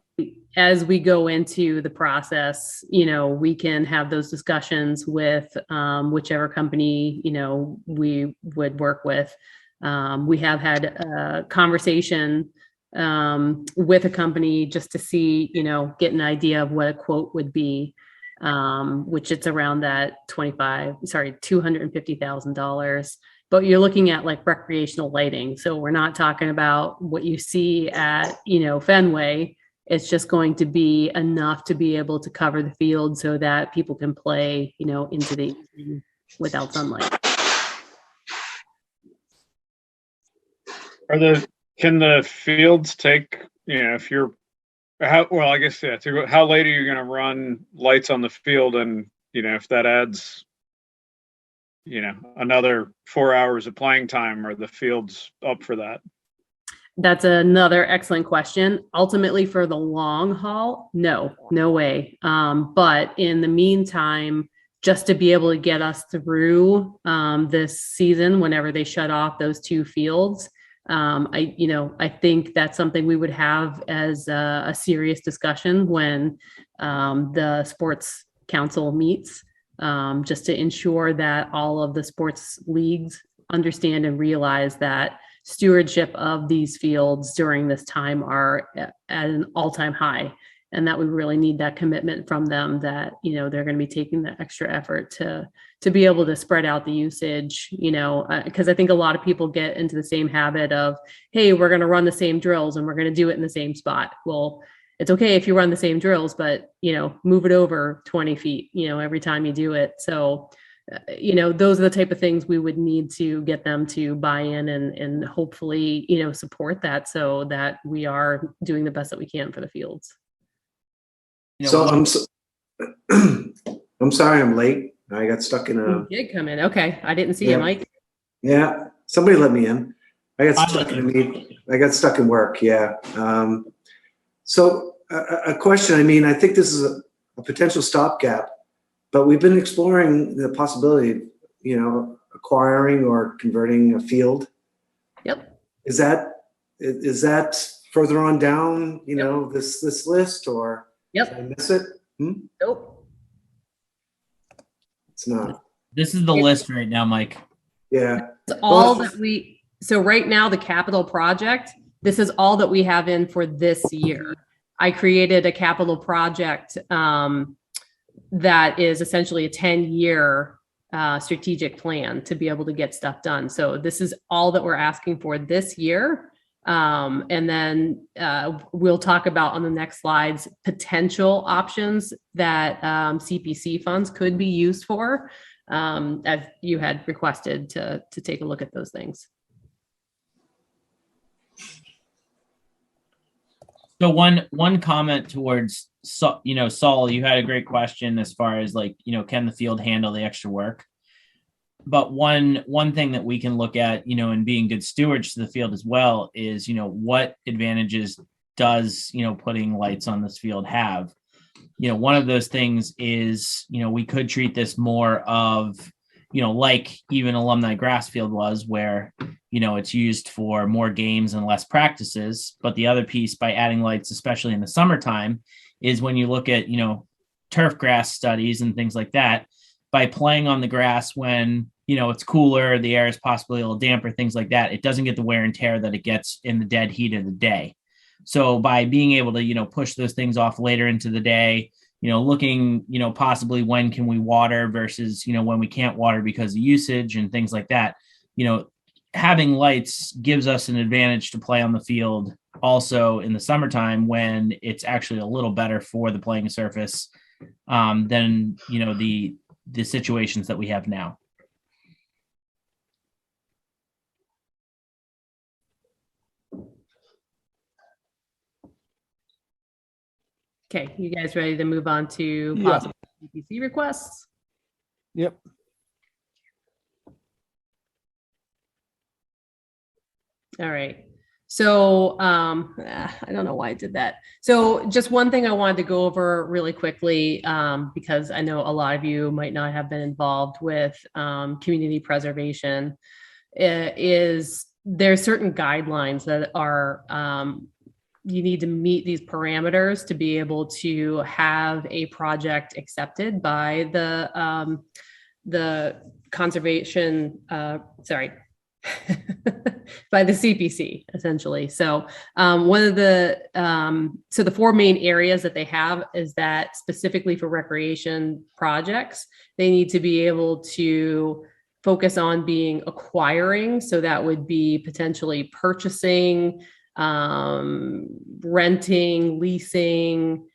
S2: as we go into the process, we can have those discussions with whichever company, we would work with. We have had a conversation with a company just to see, get an idea of what a quote would be, which it's around that $250,000. But you're looking at like recreational lighting. So we're not talking about what you see at, Fenway. It's just going to be enough to be able to cover the field so that people can play, into the evening without sunlight.
S7: Can the fields take, if you're, how late are you going to run lights on the field? And, if that adds, another 4 hours of playing time, are the fields up for that?
S2: That's another excellent question. Ultimately, for the long haul, no way. But in the meantime, just to be able to get us through this season, whenever they shut off those two fields, I think that's something we would have as a serious discussion when the sports council meets, just to ensure that all of the sports leagues understand and realize that stewardship of these fields during this time are at an all-time high, and that we really need that commitment from them that, they're going to be taking the extra effort to be able to spread out the usage, because I think a lot of people get into the same habit of, hey, we're going to run the same drills and we're going to do it in the same spot. Well, it's okay if you run the same drills, but, move it over 20 feet, every time you do it. So, those are the type of things we would need to get them to buy in and hopefully, support that so that we are doing the best that we can for the fields.
S8: So I'm sorry I'm late. I got stuck in
S2: You did come in. Okay. I didn't see
S8: Yeah.
S2: you, Mike.
S8: Yeah, somebody let me in. I got stuck in a meeting. I got stuck in work. Yeah. So a question. I mean, I think this is a potential stopgap, but we've been exploring the possibility of, acquiring or converting a field.
S2: Yep.
S8: Is that further on down, this list, or did I
S2: Yep.
S8: miss it?
S2: Nope.
S8: It's not.
S5: This is the list right now, Mike.
S8: Yeah.
S2: It's all
S8: Well,
S2: that so right now, the capital project, this is all that we have in for this year. I created a capital project that is essentially a 10-year strategic plan to be able to get stuff done. So this is all that we're asking for this year. And then we'll talk about on the next slides potential options that CPC funds could be used for, as you had requested to take a look at those things.
S5: So one comment towards, Saul, you had a great question as far as like, can the field handle the extra work? But one thing that we can look at, in being good stewards to the field as well is, what advantages does, putting lights on this field have? One of those things is, we could treat this more of, like even alumni grass field was, where, it's used for more games and less practices. But the other piece, by adding lights, especially in the summertime, is when you look at, turf grass studies and things like that, by playing on the grass when, it's cooler, the air is possibly a little damper, things like that, it doesn't get the wear and tear that it gets in the dead heat of the day. So by being able to, push those things off later into the day, looking, possibly when can we water versus, when we can't water because of usage and things like that, having lights gives us an advantage to play on the field also in the summertime when it's actually a little better for the playing surface than, the situations that we have now.
S2: Okay, you guys ready to move on to
S1: Yeah.
S2: possible CPC requests?
S1: Yep.
S2: All right. So I don't know why I did that. So just one thing I wanted to go over really quickly, because I know a lot of you might not have been involved with community preservation, is there's certain guidelines that are you need to meet these parameters to be able to have a project accepted by the conservation, by the CPC, essentially. So one of the so the four main areas that they have is that specifically for recreation projects, they need to be able to focus on being acquiring. So that would be potentially purchasing, renting, leasing,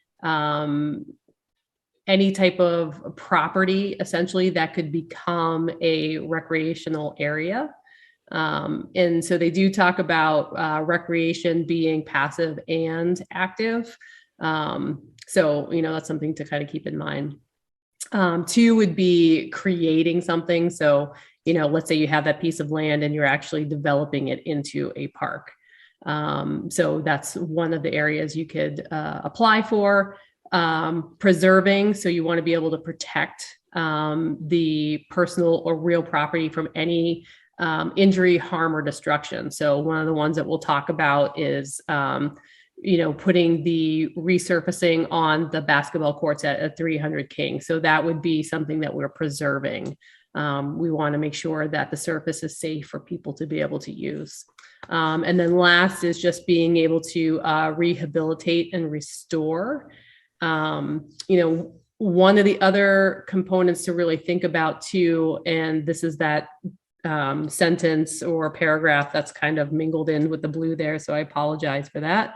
S2: any type of property essentially that could become a recreational area. And so they do talk about recreation being passive and active. So, that's something to kind of keep in mind. Two would be creating something. So, let's say you have that piece of land and you're actually developing it into a park. So that's one of the areas you could apply for. Preserving. So you want to be able to protect the personal or real property from any injury, harm, or destruction. So one of the ones that we'll talk about is, putting the resurfacing on the basketball courts at 300 King. So that would be something that we're preserving. We want to make sure that the surface is safe for people to be able to use. And then last is just being able to rehabilitate and restore. One of the other components to really think about too, and this is that sentence or paragraph that's kind of mingled in with the blue there, so I apologize for that.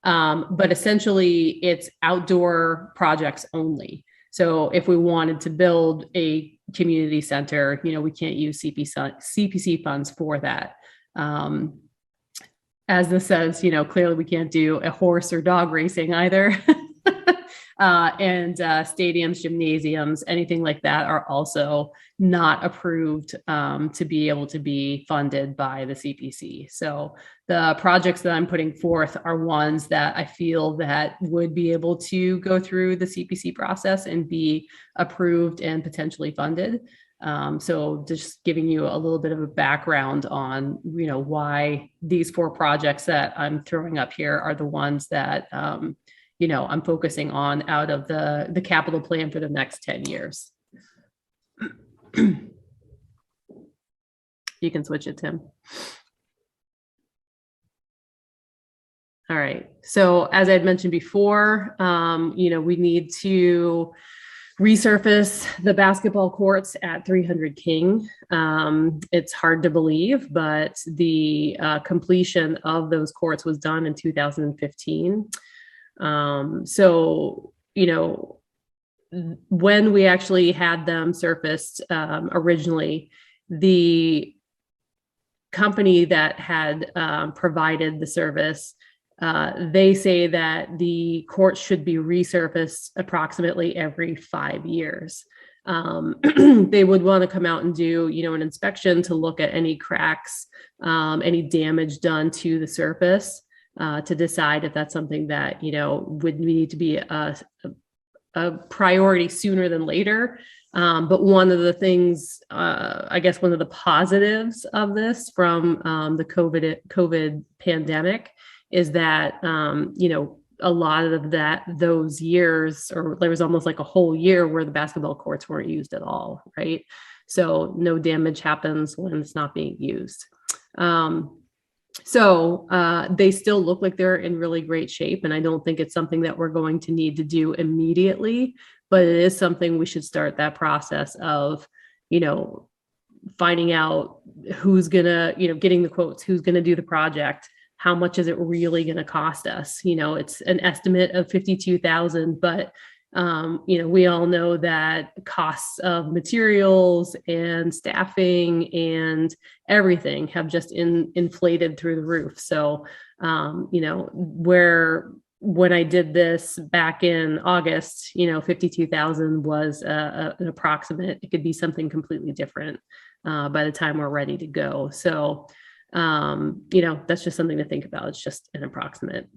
S2: But essentially it's outdoor projects only. So if we wanted to build a community center, we can't use CPC funds for that. As this says, clearly we can't do a horse or dog racing either. And stadiums, gymnasiums, anything like that are also not approved to be able to be funded by the CPC. So the projects that I'm putting forth are ones that I feel that would be able to go through the CPC process and be approved and potentially funded. So just giving you a little bit of a background on, why these four projects that I'm throwing up here are the ones that I'm focusing on out of the capital plan for the next 10 years. You can switch it, Tim. All right. So as I had mentioned before, we need to resurface the basketball courts at 300 King. It's hard to believe, but the completion of those courts was done in 2015. So, when we actually had them surfaced originally, the company that had provided the service, they say that the court should be resurfaced approximately every 5 years. They would want to come out and do, an inspection to look at any cracks, any damage done to the surface, to decide if that's something that, would need to be a priority sooner than later. But one of the things, I guess one of the positives of this from the COVID pandemic is that, a lot of those years, or there was almost like a whole year where the basketball courts weren't used at all, right? So no damage happens when it's not being used. So they still look like they're in really great shape. And I don't think it's something that we're going to need to do immediately, but it is something we should start that process of, finding out who's gonna, getting the quotes, who's gonna do the project, how much is it really gonna cost us? It's an estimate of 52,000, but we all know that costs of materials and staffing and everything have just inflated through the roof. So, when I did this back in August, 52,000 was an approximate. It could be something completely different by the time we're ready to go. So, that's just something to think about. It's just an approximate.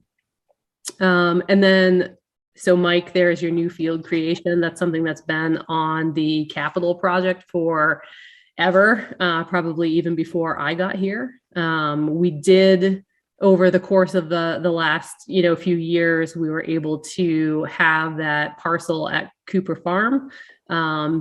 S2: And then, so Mike, there's your new field creation. That's something that's been on the capital project for ever, probably even before I got here. We did over the course of the last, few years, we were able to have that parcel at Cooper Farm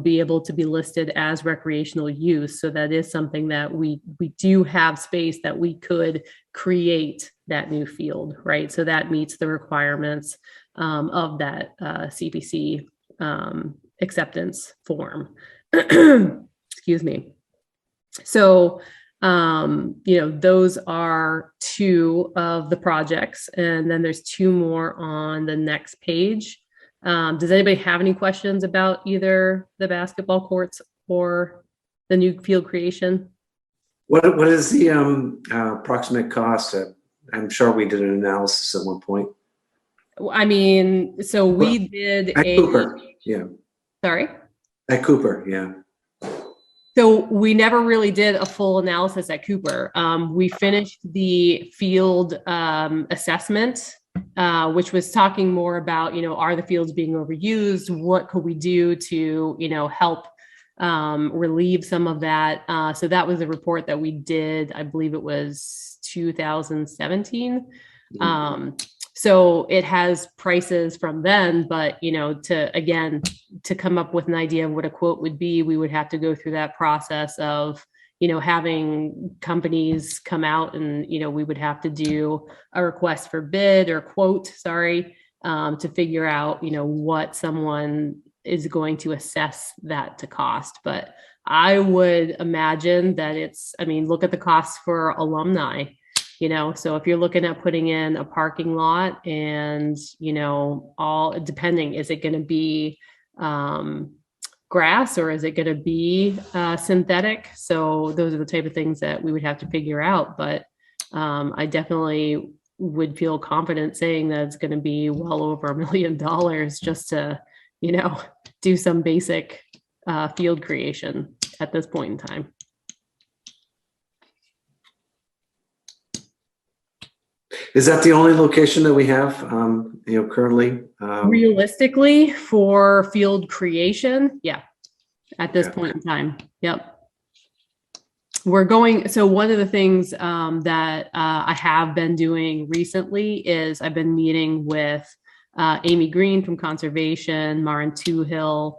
S2: be able to be listed as recreational use. So that is something that we do have space that we could create that new field, right? So that meets the requirements of that CPC acceptance form. Excuse me. So, those are two of the projects, and then there's two more on the next page. Does anybody have any questions about either the basketball courts or the new field creation?
S8: What is the approximate cost? I'm sure we did an analysis at one point.
S2: I mean, so we did
S8: At Cooper, yeah.
S2: Sorry?
S8: At Cooper, yeah.
S2: So we never really did a full analysis at Cooper. We finished the field assessment, which was talking more about, are the fields being overused? What could we do to, help relieve some of that? So that was a report that we did, I believe it was 2017. So it has prices from then, but, to come up with an idea of what a quote would be, we would have to go through that process of, having companies come out and, we would have to do a request for bid or quote, to figure out, what someone is going to assess that to cost. But I would imagine that look at the costs for alumni. So if you're looking at putting in a parking lot and, all depending, is it going to be grass or is it going to be synthetic? So those are the type of things that we would have to figure out. But I definitely would feel confident saying that it's going to be well over $1 million just to, do some basic field creation at this point in time.
S8: Is that the only location that we have, currently?
S2: Realistically, for field creation, yeah, at this point in time, yep. We're going, so one of the things that I have been doing recently is I've been meeting with Amy Green from Conservation, Marin Toohill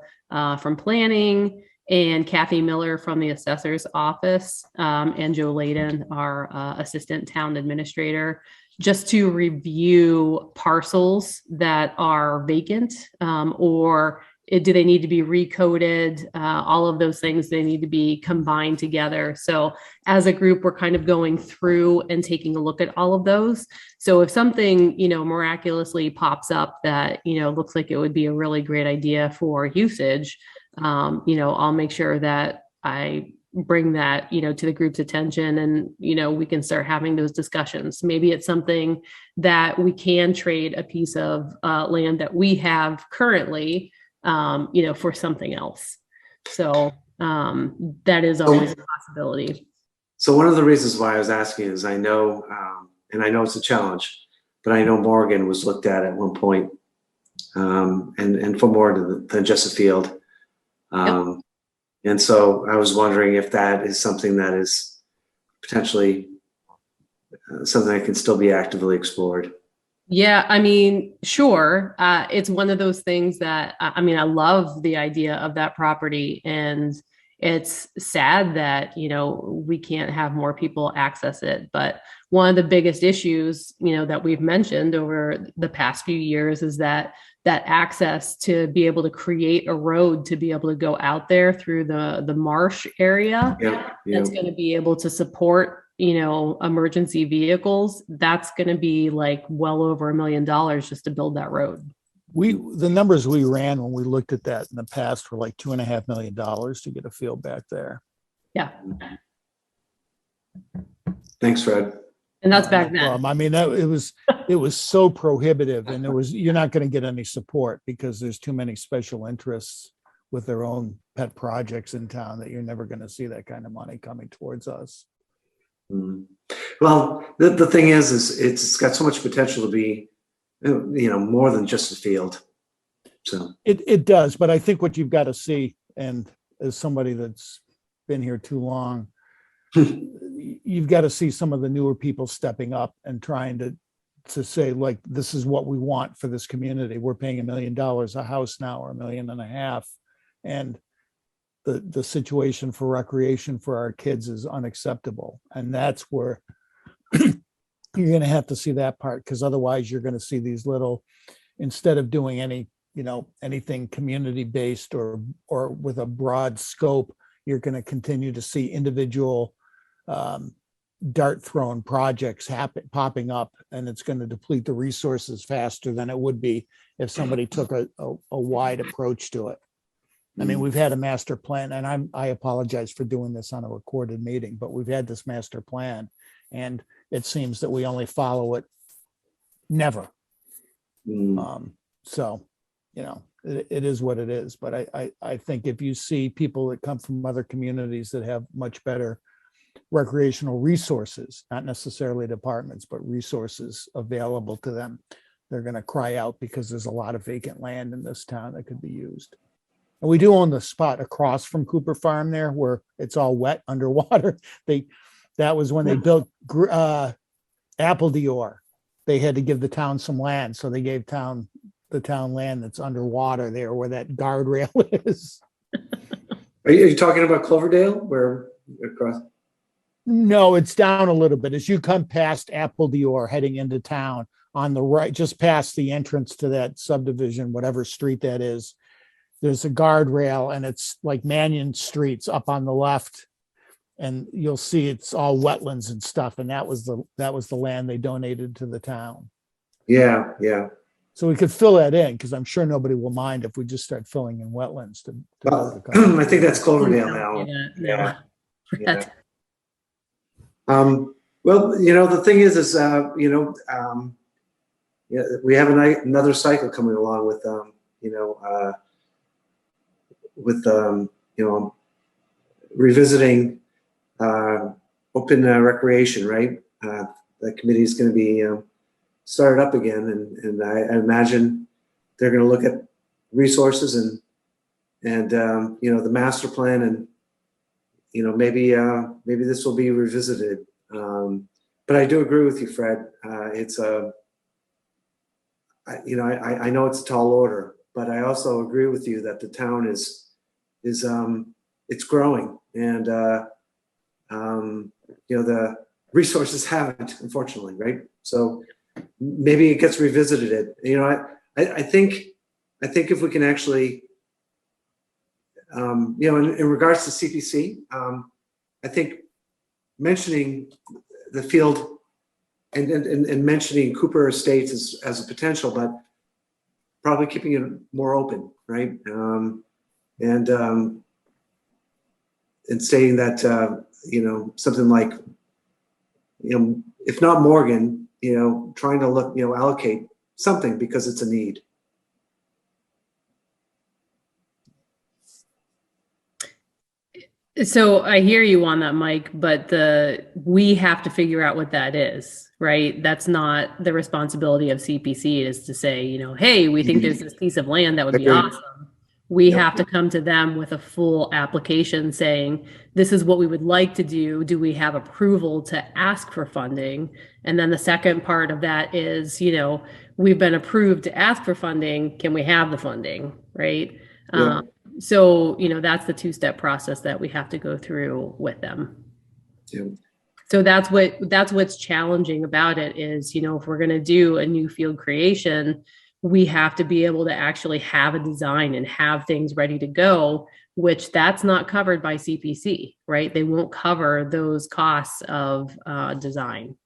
S2: from Planning, and Kathy Miller from the Assessor's Office, and Joe Layden, our Assistant Town Administrator, just to review parcels that are vacant, or do they need to be recoded? All of those things, they need to be combined together. So as a group, we're kind of going through and taking a look at all of those. So if something, miraculously pops up that, looks like it would be a really great idea for usage, I'll make sure that I bring that, to the group's attention, and, we can start having those discussions. Maybe it's something that we can trade a piece of land that we have currently, for something else. So that is always a possibility.
S8: So one of the reasons why I was asking is I know, and I know it's a challenge, but I know Morgan was looked at one point, and for more than just a field.
S2: Yep.
S8: And so I was wondering if that is something that is potentially something that can still be actively explored.
S2: Yeah, sure. It's one of those things that, I love the idea of that property, and it's sad that, we can't have more people access it. But one of the biggest issues, that we've mentioned over the past few years is that access to be able to create a road to be able to go out there through the marsh area that's going to be able to support, emergency vehicles. That's going to be like well over $1 million just to build that road.
S1: The numbers we ran when we looked at that in the past were like $2.5 million to get a field back there.
S2: Yeah.
S8: Thanks, Fred.
S2: And that's back then.
S1: It was so prohibitive, and you're not going to get any support because there's too many special interests with their own pet projects in town that you're never going to see that kind of money coming towards us.
S8: Well, the thing is it's got so much potential to be, more than just a field. So
S1: it does, but I think what you've got to see, and as somebody that's been here too long, you've got to see some of the newer people stepping up and trying to say, like, this is what we want for this community. We're paying $1 million a house now, or $1.5 million. And the situation for recreation for our kids is unacceptable. And that's where you're going to have to see that part, because otherwise you're going to see these little, instead of doing anything community-based or with a broad scope, you're going to continue to see individual dart thrown projects popping up, and it's going to deplete the resources faster than it would be if somebody took a wide approach to it. I mean, we've had a master plan, and I apologize for doing this on a recorded meeting, but we've had this master plan, and it seems that we only follow it never. So, it is what it is. But I think if you see people that come from other communities that have much better recreational resources, not necessarily departments, but resources available to them, they're going to cry out, because there's a lot of vacant land in this town that could be used. And we do own the spot across from Cooper Farm there, where it's all wet underwater. That was when they built Apple Dior. They had to give the town some land, so they gave the town land that's underwater there, where that guardrail is.
S8: Are you talking about Cloverdale, where across?
S1: No, it's down a little bit as you come past Apple Dior heading into town on the right, just past the entrance to that subdivision, whatever street that is. There's a guardrail, and it's like Mannion Street's up on the left, and you'll see it's all wetlands and stuff. And that was the land they donated to the town.
S8: Yeah.
S1: So we could fill that in, because I'm sure nobody will mind if we just start filling in wetlands.
S8: Well, I think that's Cloverdale now.
S2: Yeah.
S8: Well, the thing is, we have another cycle coming along with revisiting open recreation, right? The committee is going to be started up again, and I imagine they're going to look at resources and the master plan, and maybe this will be revisited. But I do agree with you, Fred. I know it's a tall order, but I also agree with you that the town is it's growing, and the resources haven't, unfortunately, right? So maybe it gets revisited. I think if we can actually, in regards to CPC, I think mentioning the field and mentioning Cooper Estates as a potential, but probably keeping it more open, right? And stating that something like, if not Morgan, trying to look, allocate something, because it's a need.
S2: So I hear you on that, Mike, but we have to figure out what that is, right? That's not the responsibility of CPC, is to say, hey, we think there's this piece of land that would be awesome. We have to come to them with a full application saying, this is what we would like to do. Do we have approval to ask for funding? And then the second part of that is, we've been approved to ask for funding. Can we have the funding, right?
S8: Yeah.
S2: So, that's the two-step process that we have to go through with them.
S8: Yeah.
S2: So that's what's challenging about it is, if we're going to do a new field creation, we have to be able to actually have a design and have things ready to go, which that's not covered by CPC, right? They won't cover those costs of design.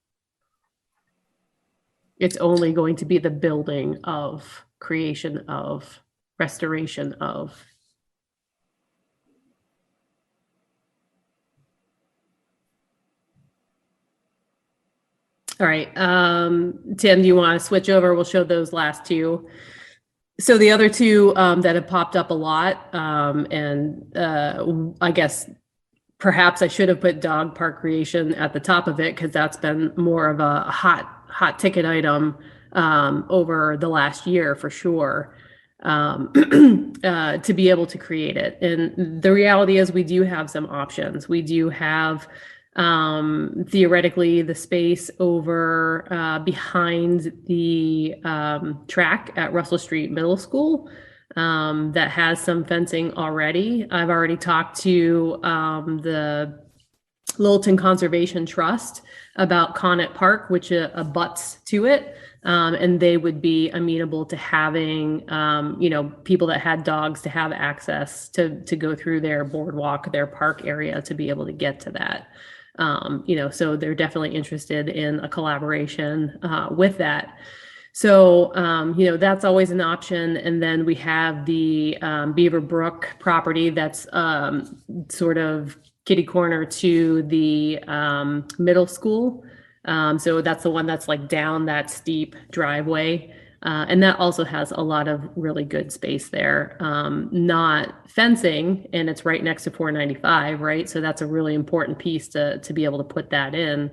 S2: It's only going to be the building of, creation of, restoration of. All right, Tim, do you want to switch over? We'll show those last two. So the other two that have popped up a lot, I guess perhaps I should have put dog park creation at the top of it, because that's been more of a hot ticket item over the last year for sure, to be able to create it. And the reality is we do have some options. We do have Theoretically, the space over behind the track at Russell Street Middle School that has some fencing already. I've already talked to the Littleton Conservation Trust about Connet Park, which abuts to it. And they would be amenable to having, people that had dogs to have access to go through their boardwalk, their park area to be able to get to that. So they're definitely interested in a collaboration with that. So, that's always an option. And then we have the Beaver Brook property that's sort of kitty corner to the middle school. So that's the one that's like down that steep driveway. And that also has a lot of really good space there. Not fencing, and it's right next to 495, right? So that's a really important piece to be able to put that in.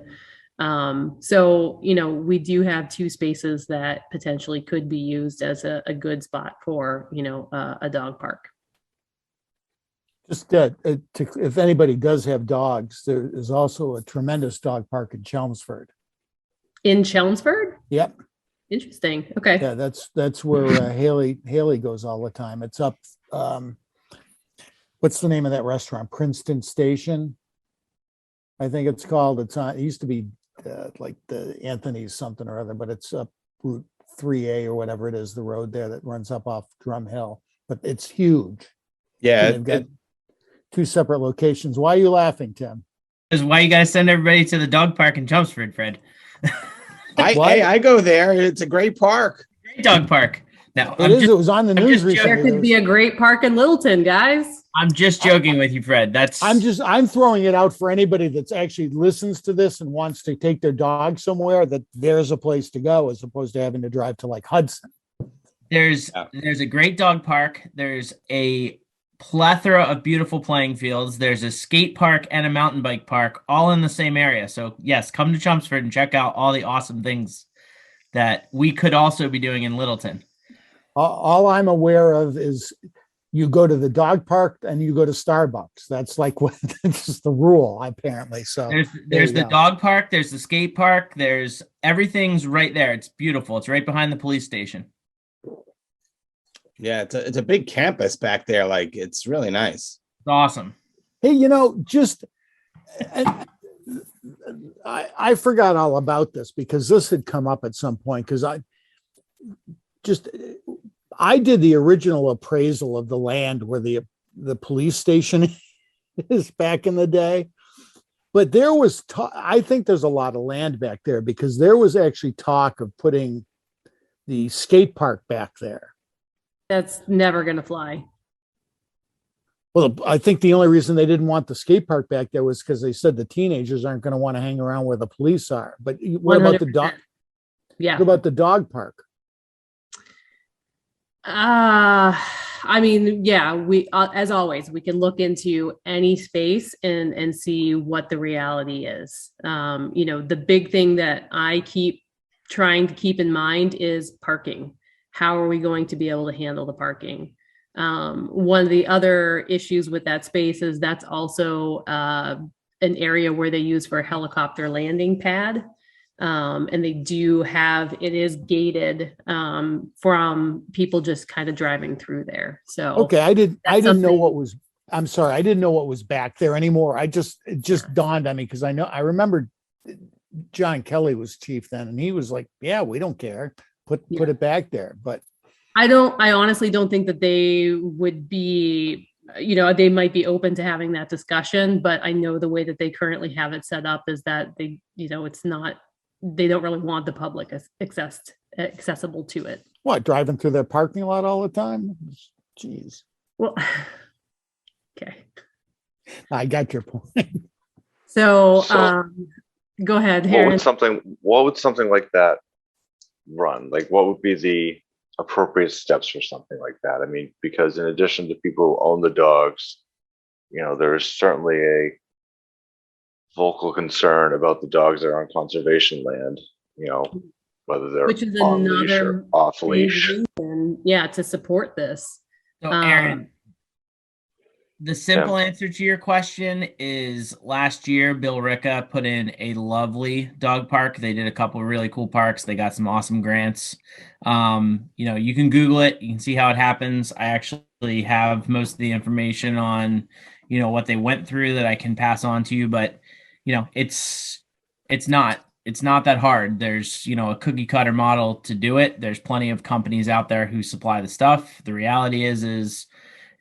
S2: We do have two spaces that potentially could be used as a good spot for, a dog park.
S1: Just if anybody does have dogs, there is also a tremendous dog park in Chelmsford.
S2: In Chelmsford?
S1: Yep.
S2: Interesting. Okay.
S1: Yeah, that's where Haley goes all the time. It's up. What's the name of that restaurant? Princeton Station, I think it's called. It used to be like the Anthony's something or other, but it's up Route 3A or whatever it is, the road there that runs up off Drum Hill. But it's huge.
S3: Yeah,
S1: And they've got two separate locations. Why are you laughing, Tim?
S5: Is why you got to send everybody to the dog park in Chelmsford, Fred.
S3: I go there. It's a great park.
S5: Great dog park. Now,
S1: It was on the news recently.
S2: There could be a great park in Littleton, guys.
S5: I'm just joking with you, Fred.
S1: I'm throwing it out for anybody that's actually listens to this and wants to take their dog somewhere, that there's a place to go as opposed to having to drive to like Hudson.
S5: There's a great dog park. There's a plethora of beautiful playing fields. There's a skate park and a mountain bike park all in the same area. So yes, come to Chelmsford and check out all the awesome things that we could also be doing in Littleton.
S1: All I'm aware of is you go to the dog park and you go to Starbucks. That's like that's just the rule, apparently. So
S5: there's the dog park, there's the skate park, there's everything's right there. It's beautiful. It's right behind the police station.
S3: Yeah, it's a big campus back there. Like, it's really nice.
S5: It's awesome.
S1: Hey, I forgot all about this because this had come up at some point because I did the original appraisal of the land where the police station is back in the day. But there was, I think there's a lot of land back there because there was actually talk of putting the skate park back there.
S2: That's never going to fly.
S1: Well, I think the only reason they didn't want the skate park back there was because they said the teenagers aren't going to want to hang around where the police are. But what about the dog?
S2: Yeah.
S1: What about the dog park?
S2: We as always, we can look into any space and see what the reality is. The big thing that I keep trying to keep in mind is parking. How are we going to be able to handle the parking? One of the other issues with that space is that's also an area where they use for a helicopter landing pad. And they do have, it is gated from people just kind of driving through there. So
S1: okay, I didn't know what was, I'm sorry, I didn't know what was back there anymore. It just dawned on me because I remember John Kelly was chief then, and he was like, yeah, we don't care. Put it back there. But
S2: I honestly don't think that they would be, they might be open to having that discussion, but I know the way that they currently have it set up is that they, it's not, they don't really want the public accessible to it.
S1: What, driving through their parking lot all the time? Jeez.
S2: Well, okay.
S1: I got your point.
S2: So go ahead.
S4: What would something like that run? Like, what would be the appropriate steps for something like that? I mean, because in addition to people who own the dogs, there's certainly a vocal concern about the dogs that are on conservation land, whether they're on leash or off leash.
S2: To support this.
S5: So Aaron, The simple answer to your question is last year, Bill Ricca put in a lovely dog park. They did a couple of really cool parks. They got some awesome grants. You can Google it. You can see how it happens. I actually have most of the information on, what they went through that I can pass on to you, but it's not that hard. There's, a cookie cutter model to do it. There's plenty of companies out there who supply the stuff. The reality is it's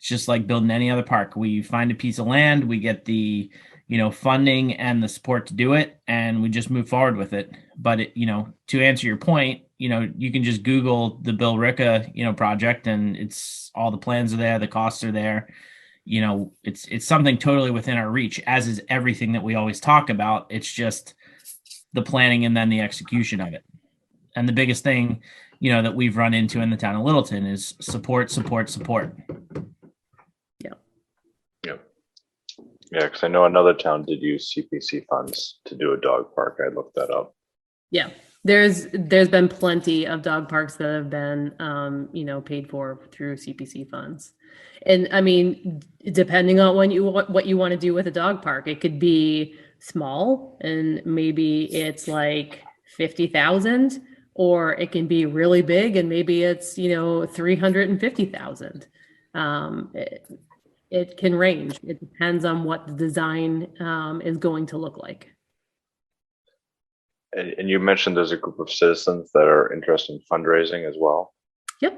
S5: just like building any other park. We find a piece of land, we get the, funding and the support to do it, and we just move forward with it. But to answer your point, you can just Google the Bill Ricca, project, and it's all the plans are there, the costs are there. It's something totally within our reach, as is everything that we always talk about. It's just the planning and then the execution of it. And the biggest thing, that we've run into in the town of Littleton is support.
S4: Yeah, because I know another town did use CPC funds to do a dog park. I looked that up.
S2: Yeah, there's been plenty of dog parks that have been, paid for through CPC funds. And I mean, depending on what you want to do with a dog park, it could be small and maybe it's like 50,000, or it can be really big and maybe it's 350,000. It can range. It depends on what the design is going to look like.
S4: And you mentioned there's a group of citizens that are interested in fundraising as well.
S2: Yep.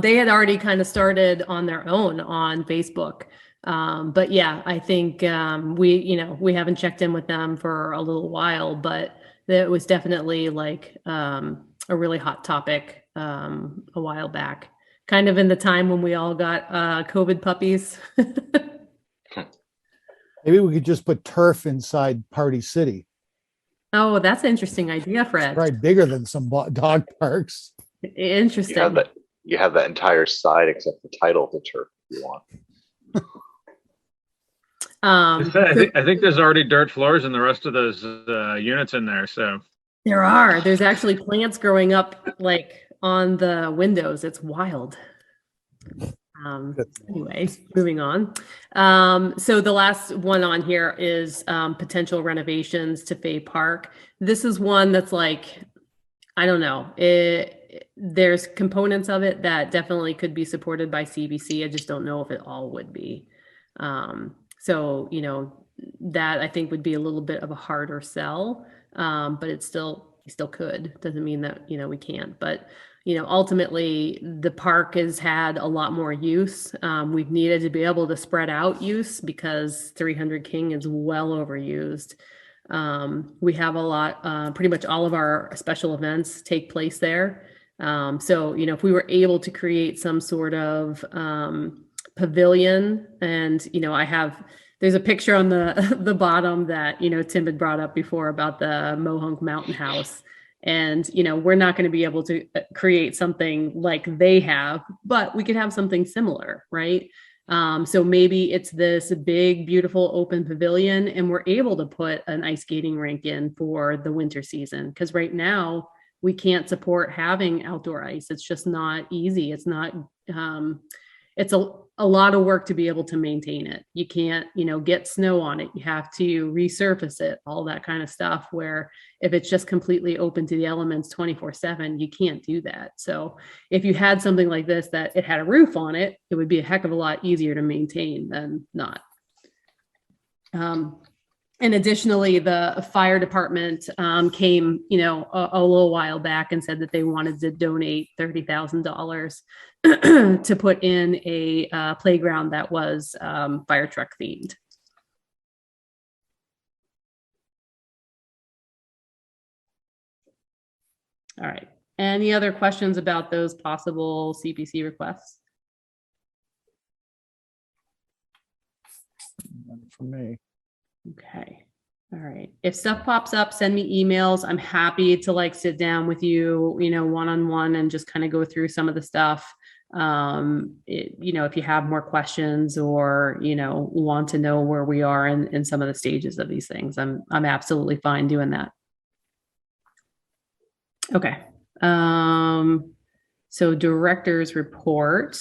S2: They had already kind of started on their own on Facebook. But yeah, I think we haven't checked in with them for a little while, but it was definitely like a really hot topic a while back. Kind of in the time when we all got COVID puppies.
S1: Maybe we could just put turf inside Party City.
S2: Oh, that's an interesting idea, Fred.
S1: Probably bigger than some dog parks.
S2: Interesting.
S4: You have that entire side except the title of the turf if you want.
S7: I think there's already dirt floors in the rest of those units in there. So
S2: there's actually plants growing up like on the windows. It's wild. Anyway, moving on. So the last one on here is potential renovations to Fay Park. This is one that's like, I don't know. There's components of it that definitely could be supported by CBC. I just don't know if it all would be. So, that I think would be a little bit of a harder sell, but you still could. Doesn't mean that, we can't. But, ultimately, the park has had a lot more use. We've needed to be able to spread out use because 300 King is well overused. We have a lot, pretty much all of our special events take place there. So, if we were able to create some sort of pavilion, and there's a picture on the bottom that Tim had brought up before about the Mohonk Mountain House, and we're not going to be able to create something like they have, but we could have something similar, right? So maybe it's this big, beautiful open pavilion, and we're able to put an ice skating rink in for the winter season, because right now we can't support having outdoor ice. It's just not easy. It's not. It's a lot of work to be able to maintain it. You can't, get snow on it. You have to resurface it, all that kind of stuff, where if it's just completely open to the elements 24/7, you can't do that. So if you had something like this, that it had a roof on it, it would be a heck of a lot easier to maintain than not. And additionally, the fire department came, a little while back and said that they wanted to donate $30,000 to put in a playground that was fire truck themed. All right. Any other questions about those possible CPC requests?
S1: None for me.
S2: Okay. All right. If stuff pops up, send me emails. I'm happy to sit down with you, one-on-one and just kind of go through some of the stuff. If you have more questions or, want to know where we are in some of the stages of these things, I'm absolutely fine doing that. Okay. So director's report.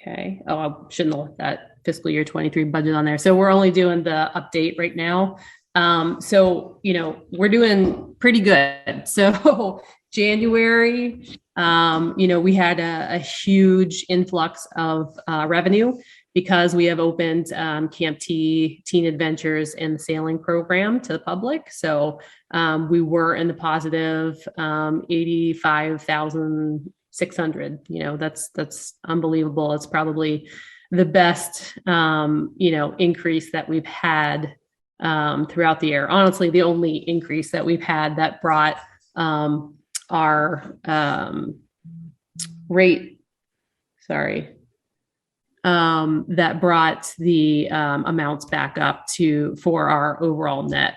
S2: Okay. Oh, I shouldn't have left that fiscal year 23 budget on there. So we're only doing the update right now. So, we're doing pretty good. So January, we had a huge influx of revenue because we have opened Camp T, Teen Adventures, and the sailing program to the public. So we were in the positive 85,600. That's unbelievable. It's probably the best increase that we've had throughout the year. Honestly, the only increase that we've had that brought our rate, that brought the amounts back up for our overall net.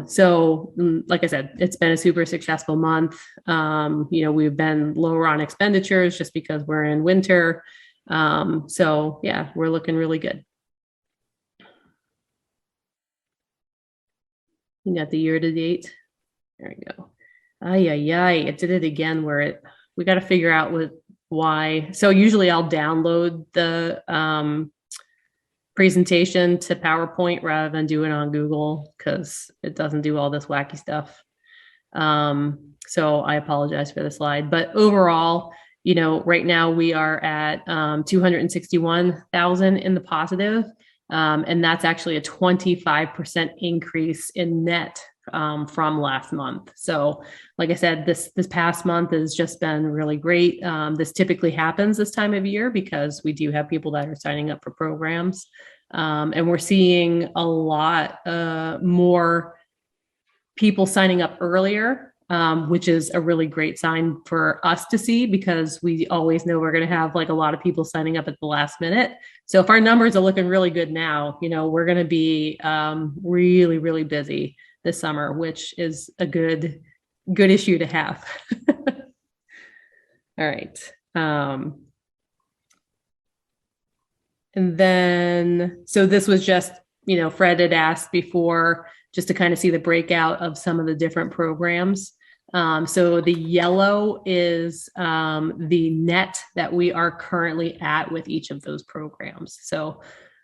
S2: So like I said, it's been a super successful month. We've been lower on expenditures just because we're in winter. So yeah, we're looking really good. You got the year to date. There we go. It did it again we got to figure out why. So usually I'll download the presentation to PowerPoint rather than do it on Google because it doesn't do all this wacky stuff. So I apologize for the slide, but overall, right now we are at 261,000 in the positive. And that's actually a 25% increase in net from last month. So like I said, this past month has just been really great. This typically happens this time of year because we do have people that are signing up for programs. And we're seeing a lot more people signing up earlier, which is a really great sign for us to see because we always know we're going to have like a lot of people signing up at the last minute. So if our numbers are looking really good now, we're going to be really, really busy this summer, which is a good issue to have. All right. And then, so this was just, Fred had asked before just to kind of see the breakout of some of the different programs. So the yellow is the net that we are currently at with each of those programs. So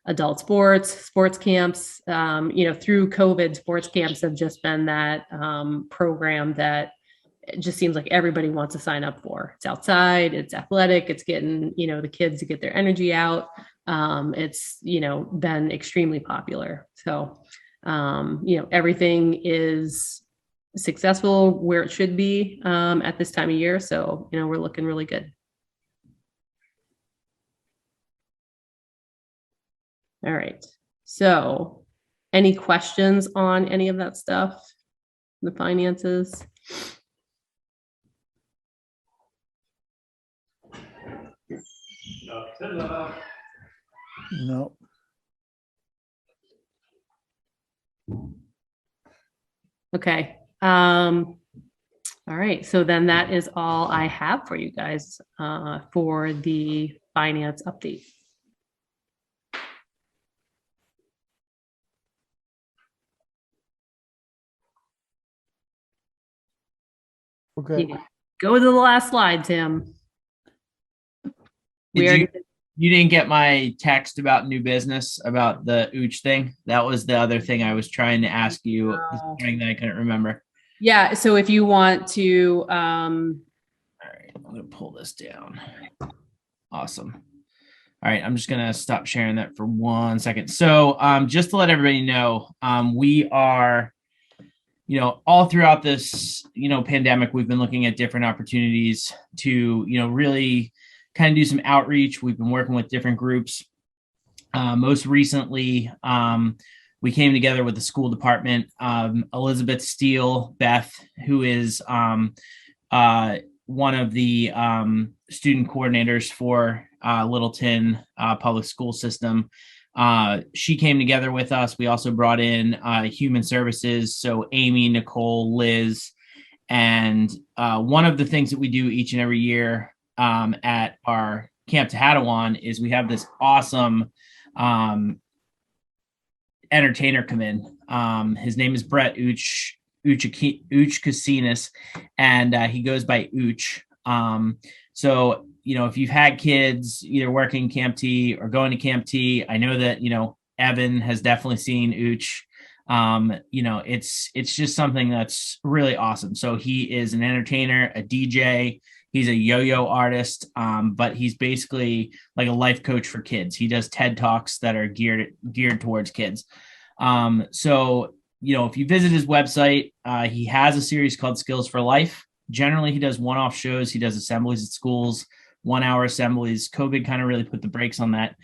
S2: adult sports camps, through COVID, sports camps have just been that program that it just seems like everybody wants to sign up for. It's outside, it's athletic, it's getting, the kids to get their energy out. It's, been extremely popular. So, everything is successful where it should be at this time of year. So, we're looking really good. All right. So any questions on any of that stuff? The finances?
S1: No.
S2: Okay. All right. So then that is all I have for you guys for the finance update.
S1: Okay.
S2: Yeah. Go to the last slide, Tim.
S5: You didn't get my text about new business about the Ooch thing? That was the other thing I was trying to ask you this morning that I couldn't remember.
S2: Yeah. So if you want to,
S5: all right, I'm gonna pull this down. Awesome. All right, I'm just gonna stop sharing that for 1 second. So just to let everybody know, we are, all throughout this, pandemic, we've been looking at different opportunities to, really kind of do some outreach. We've been working with different groups. Most recently, we came together with the school department. Elizabeth Steele, Beth, who is one of the student coordinators for Littleton public school system. She came together with us. We also brought in human services. So Amy, Nicole, Liz, and one of the things that we do each and every year at our Camp Tehadawon is we have this awesome entertainer come in. His name is Brett Ooch Casinas, and he goes by Ooch. So if you've had kids either working Camp T or going to Camp T, I know that, Evan has definitely seen Ooch. It's just something that's really awesome. So he is an entertainer, a DJ. He's a yo-yo artist, but he's basically like a life coach for kids. He does TED Talks that are geared towards kids. So if you visit his website, he has a series called Skills for Life. Generally, he does one-off shows. He does assemblies at schools, 1-hour assemblies. COVID kind of really put the brakes on that.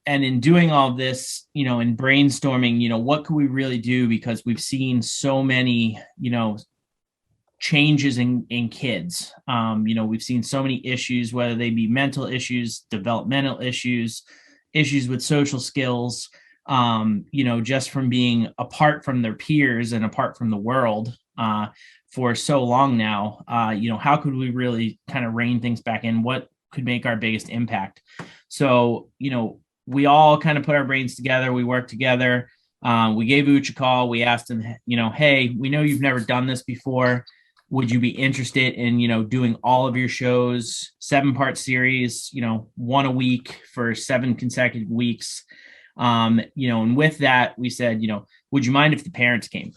S5: And in doing all of this, in brainstorming, what could we really do? Because we've seen so many, changes in kids. We've seen so many issues, whether they be mental issues, developmental issues with social skills, just from being apart from their peers and apart from the world for so long now. How could we really kind of rein things back in? What could make our biggest impact? So, we all kind of put our brains together. We worked together. We gave Ooch a call. We asked him, hey, we know you've never done this before. Would you be interested in, doing all of your shows, 7-part series, one a week for 7 consecutive weeks? And with that, we said, would you mind if the parents came?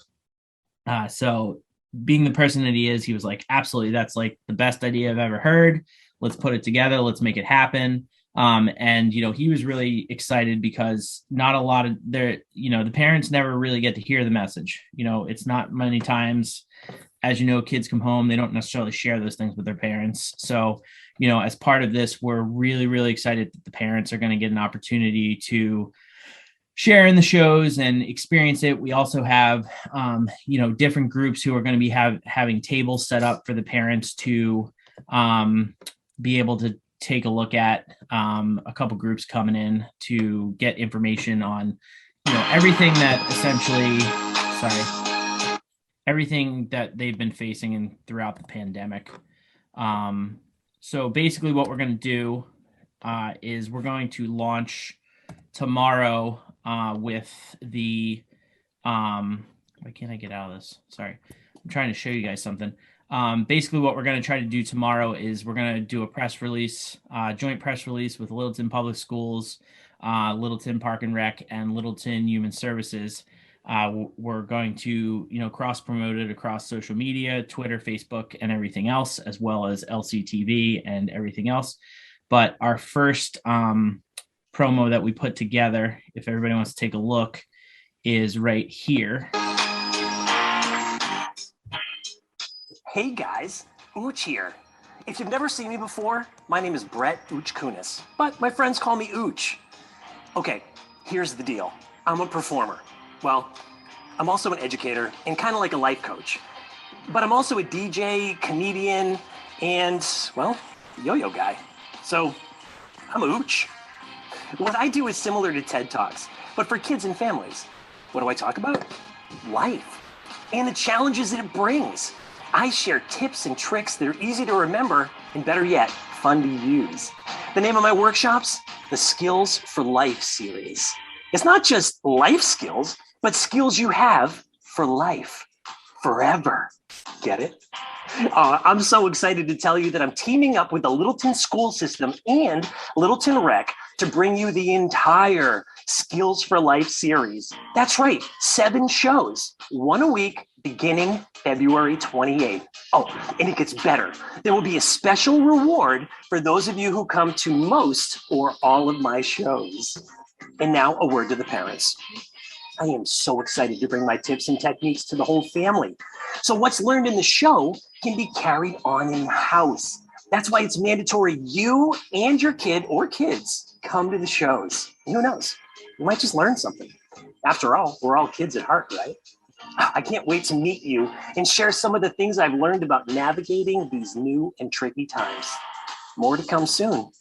S5: So being the person that he is, he was like, absolutely. That's like the best idea I've ever heard. Let's put it together. Let's make it happen. And he was really excited because not a lot of the parents never really get to hear the message. It's not many times, as kids come home, they don't necessarily share those things with their parents. So, as part of this, we're really, really excited that the parents are going to get an opportunity to share in the shows and experience it. We also have, different groups who are going to be having tables set up for the parents to be able to take a look at. A couple groups coming in to get information on, everything that everything that they've been facing throughout the pandemic. So basically what we're going to do is we're going to launch tomorrow with the, why can't I get out of this? Sorry. I'm trying to show you guys something. Basically what we're going to try to do tomorrow is we're going to do a press release, joint press release with Littleton Public Schools, Littleton Park and Rec, and Littleton Human Services. We're going to, cross promote it across social media, Twitter, Facebook, and everything else, as well as LCTV and everything else. But our first promo that we put together, if everybody wants to take a look, is right here.
S9: Hey guys, Ooch here. If you've never seen me before, my name is Brett Ooch Kunis, but my friends call me Ooch. Okay, here's the deal. I'm a performer. Well, I'm also an educator and kind of like a life coach. But I'm also a DJ, comedian, and, well, yo-yo guy. So, I'm Ooch. What I do is similar to TED Talks, but for kids and families. What do I talk about? Life. And the challenges that it brings. I share tips and tricks that are easy to remember, and better yet, fun to use. The name of my workshops? The Skills for Life series. It's not just life skills, but skills you have for life, forever. Get it? I'm so excited to tell you that I'm teaming up with the Littleton School System and Littleton Rec to bring you the entire Skills for Life series. That's right, 7 shows, 1 a week, beginning February 28th. Oh, and it gets better. There will be a special reward for those of you who come to most or all of my shows. And now a word to the parents. I am so excited to bring my tips and techniques to the whole family. So what's learned in the show can be carried on in the house. That's why it's mandatory you and your kid or kids come to the shows. And who knows? You might just learn something. After all, we're all kids at heart, right? I can't wait to meet you and share some of the things I've learned about navigating these new and tricky times. More to come soon.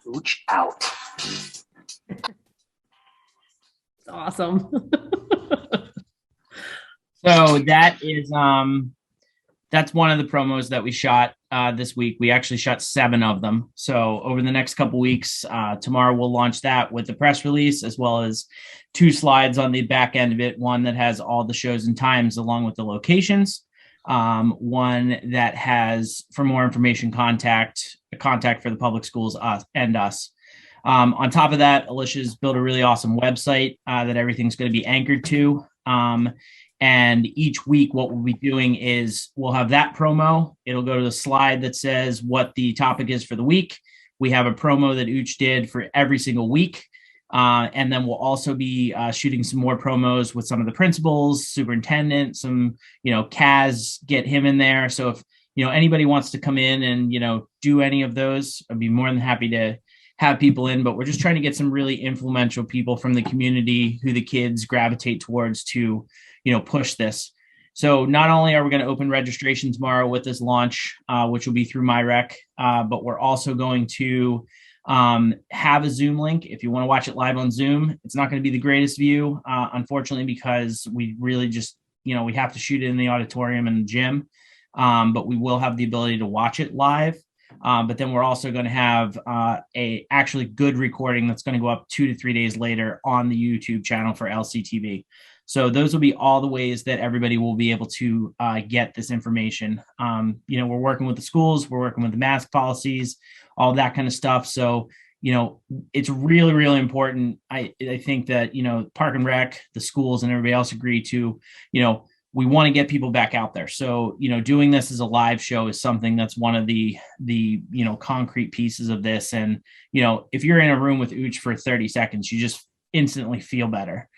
S9: Ooch out.
S2: Awesome.
S5: So that is that's one of the promos that we shot this week. We actually shot 7 of them. So over the next couple weeks, tomorrow we'll launch that with the press release, as well as 2 slides on the back end of it. One that has all the shows and times along with the locations. One that has, for more information, contact contact for the public schools and us. On top of that, Alicia's built a really awesome website that everything's going to be anchored to. And each week, what we'll be doing is we'll have that promo. It'll go to the slide that says what the topic is for the week. We have a promo that Ooch did for every single week. And then we'll also be shooting some more promos with some of the principals, superintendent, some, Kaz, get him in there. So if, anybody wants to come in and, do any of those, I'd be more than happy to have people in, but we're just trying to get some really influential people from the community who the kids gravitate towards to, push this. So not only are we going to open registration tomorrow with this launch, which will be through MyRec, but we're also going to have a Zoom link. If you want to watch it live on Zoom, it's not going to be the greatest view, unfortunately, because we really just, we have to shoot it in the auditorium and the gym, but we will have the ability to watch it live. But then we're also going to have a actually good recording that's going to go up 2 to 3 days later on the YouTube channel for LCTV. So those will be all the ways that everybody will be able to get this information. We're working with the schools, we're working with the mask policies, all that kind of stuff. So, it's really, really important. I think that, Park and Rec, the schools and everybody else agree to, we want to get people back out there. So, doing this as a live show is something that's one of the concrete pieces of this. And, if you're in a room with Ooch for 30 seconds, you just instantly feel better.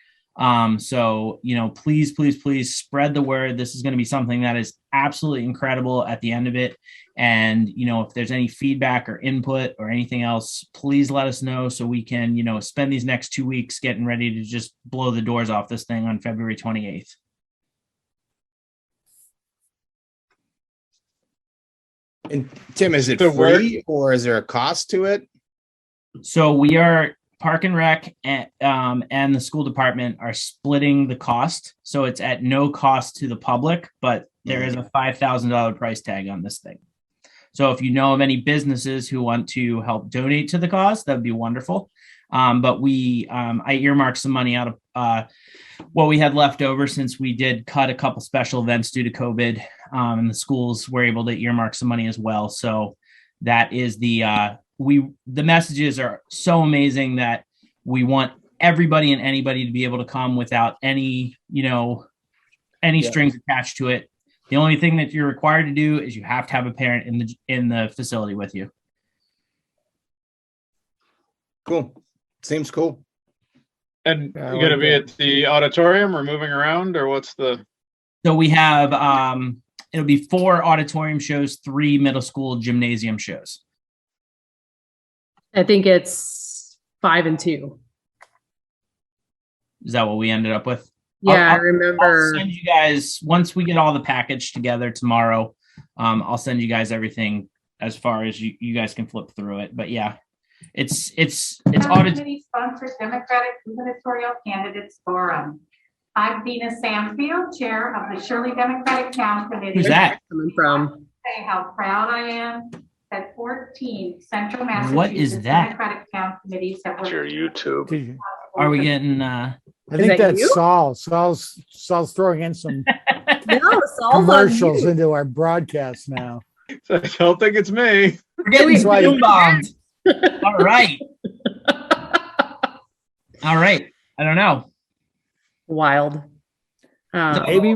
S5: So, please, please, please spread the word. This is going to be something that is absolutely incredible at the end of it. And, if there's any feedback or input or anything else, please let us know so we can, spend these next 2 weeks getting ready to just blow the doors off this thing on February 28th.
S3: And Tim, is it
S7: So
S3: free or is there a cost to it?
S5: So we are Park and Rec and the school department are splitting the cost. So it's at no cost to the public, but there is a $5,000 price tag on this thing. So if you know of any businesses who want to help donate to the cause, that'd be wonderful. But I earmarked some money out of what we had left over since we did cut a couple special events due to COVID, and the schools were able to earmark some money as well. So that is the messages are so amazing that we want everybody and anybody to be able to come without any strings attached to it. The only thing that you're required to do is you have to have a parent in the facility with you.
S3: Cool. Seems cool.
S7: And
S1: Yeah, I
S7: you're going to
S1: like
S7: be
S1: that.
S7: at the auditorium or moving around, or what's the?
S5: So we have, it'll be 4 auditorium shows, 3 middle school gymnasium shows.
S2: I think it's 5 and 2.
S5: Is that what we ended up with?
S2: Yeah, I
S5: I'll
S2: remember.
S5: send you guys, once we get all the package together tomorrow, I'll send you guys everything as far as you guys can flip through it. But yeah, it's audit.
S10: Committee sponsored Democratic gubernatorial candidates forum. I'm Dina Sanfield, chair of the Shirley Democratic Town Committee.
S5: Who's that?
S2: Coming from.
S10: Say how proud I am that 14 Central Massachusetts
S5: What is that?
S10: Democratic Town Committees have
S4: It's your
S10: worked.
S4: YouTube.
S5: Are we getting?
S1: I think
S2: that
S1: that's
S2: you?
S1: Saul. Saul's throwing in some
S2: No, Saul's on
S1: commercials
S2: mute.
S1: into our broadcast now.
S7: I don't think it's me.
S5: We're getting
S1: That's why-
S5: Zoom bombed. All right. All right. I don't know.
S2: Wild.
S1: Maybe,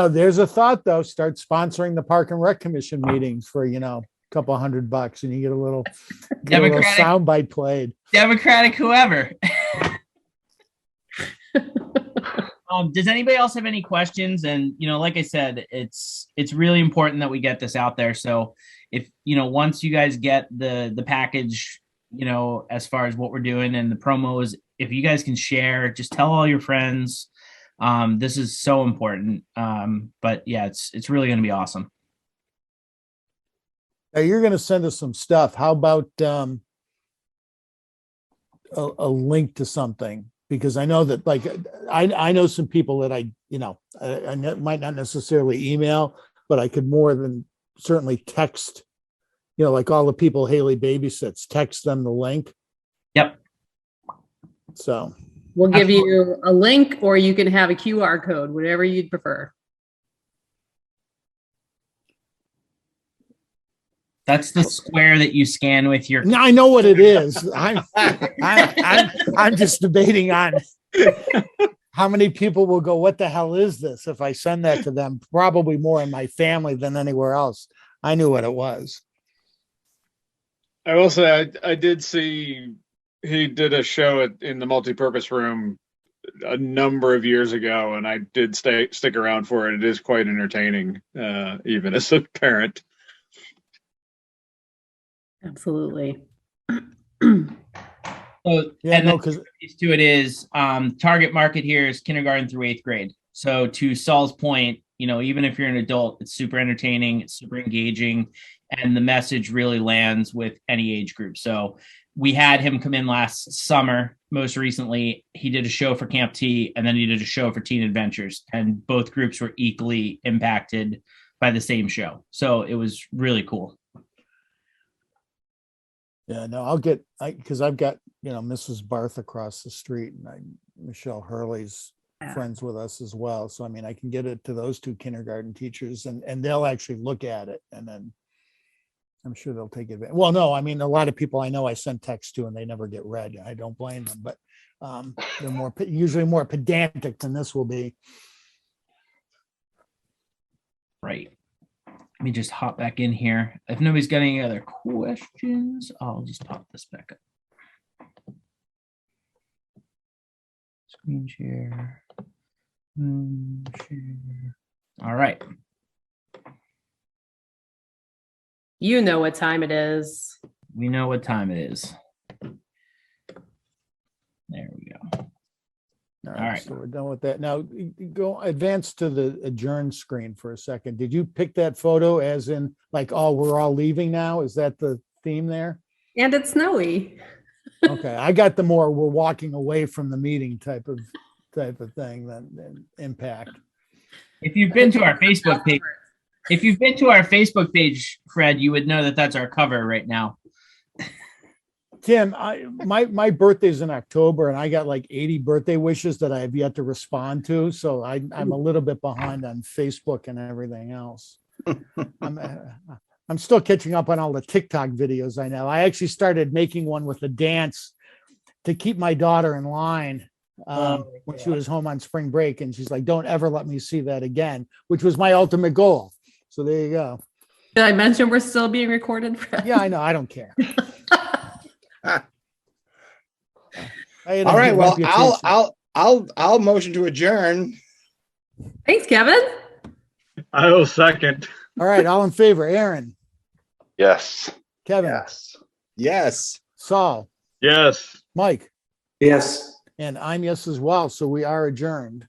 S1: there's a thought though, start sponsoring the Park and Rec Commission meetings for, a couple $100 and you get a little
S5: Democratic.
S1: soundbite played.
S5: Democratic, whoever. Does anybody else have any questions? And like I said, it's really important that we get this out there. So if once you guys get the package, as far as what we're doing and the promos, if you guys can share, just tell all your friends. This is so important. But yeah, it's really going to be awesome.
S1: Now you're going to send us some stuff. How about a link to something? Because I know that, I know some people that I might not necessarily email, but I could more than certainly text, like all the people Haley babysits, text them the link.
S5: Yep.
S1: So
S2: We'll give you a link, or you can have a QR code, whatever you'd prefer.
S5: That's the square that you scan with your.
S1: Now I know what it is. I'm just debating on how many people will go, what the hell is this? If I send that to them, probably more in my family than anywhere else. I knew what it was.
S7: I will say I did see he did a show in the multipurpose room a number of years ago, and I did stick around for it. It is quite entertaining, even as a parent.
S2: Absolutely.
S5: So,
S1: Yeah,
S5: and
S1: no,
S5: then
S1: because
S5: piece to it is target market here is kindergarten through 8th grade. So to Saul's point, even if you're an adult, it's super entertaining, it's super engaging, and the message really lands with any age group. So we had him come in last summer. Most recently, he did a show for Camp T, and then he did a show for Teen Adventures, and both groups were equally impacted by the same show. So it was really cool.
S1: yeah, no, I'll get, because I've got, Mrs. Barth across the street, and Michelle Hurley's friends with us as well. So, I mean, I can get it to those 2 kindergarten teachers, and they'll actually look at it, and then I'm sure they'll take it. Well, no, I mean, a lot of people I know I send text to and they never get read. I don't blame them, but they're usually more pedantic than this will be.
S5: Right. Let me just hop back in here. If nobody's got any other questions, I'll just pop this back up. Screen share. Share. All right.
S2: You know what time it is.
S5: We know what time it is. There we go.
S1: All
S5: right.
S1: right, so we're done with that. Now go advance to the adjourn screen for a second. Did you pick that photo as in like, oh, we're all leaving now? Is that the theme there?
S2: And it's snowy.
S1: Okay, I got the more we're walking away from the meeting type of thing than impact.
S5: If you've been to our Facebook page, Fred, you would know that that's our cover right now.
S1: Tim, my birthday's in October, and I got like 80 birthday wishes that I have yet to respond to. So I'm a little bit behind on Facebook and everything else. I'm still catching up on all the TikTok videos I know. I actually started making one with a dance to keep my daughter in line when she was home on spring break, and she's like, "Don't ever let me see that again," which was my ultimate goal. So there you go.
S2: Did I mention we're still being recorded?
S1: Yeah, I know. I don't care.
S3: All right. Well, I'll motion to adjourn.
S2: Thanks, Kevin.
S7: I will second.
S1: All right. All in favor, Aaron,
S4: Yes.
S1: Kevin,
S4: Yes.
S3: Yes.
S1: Saul,
S7: Yes.
S1: Mike,
S8: Yes.
S1: and I'm yes as well. So we are adjourned.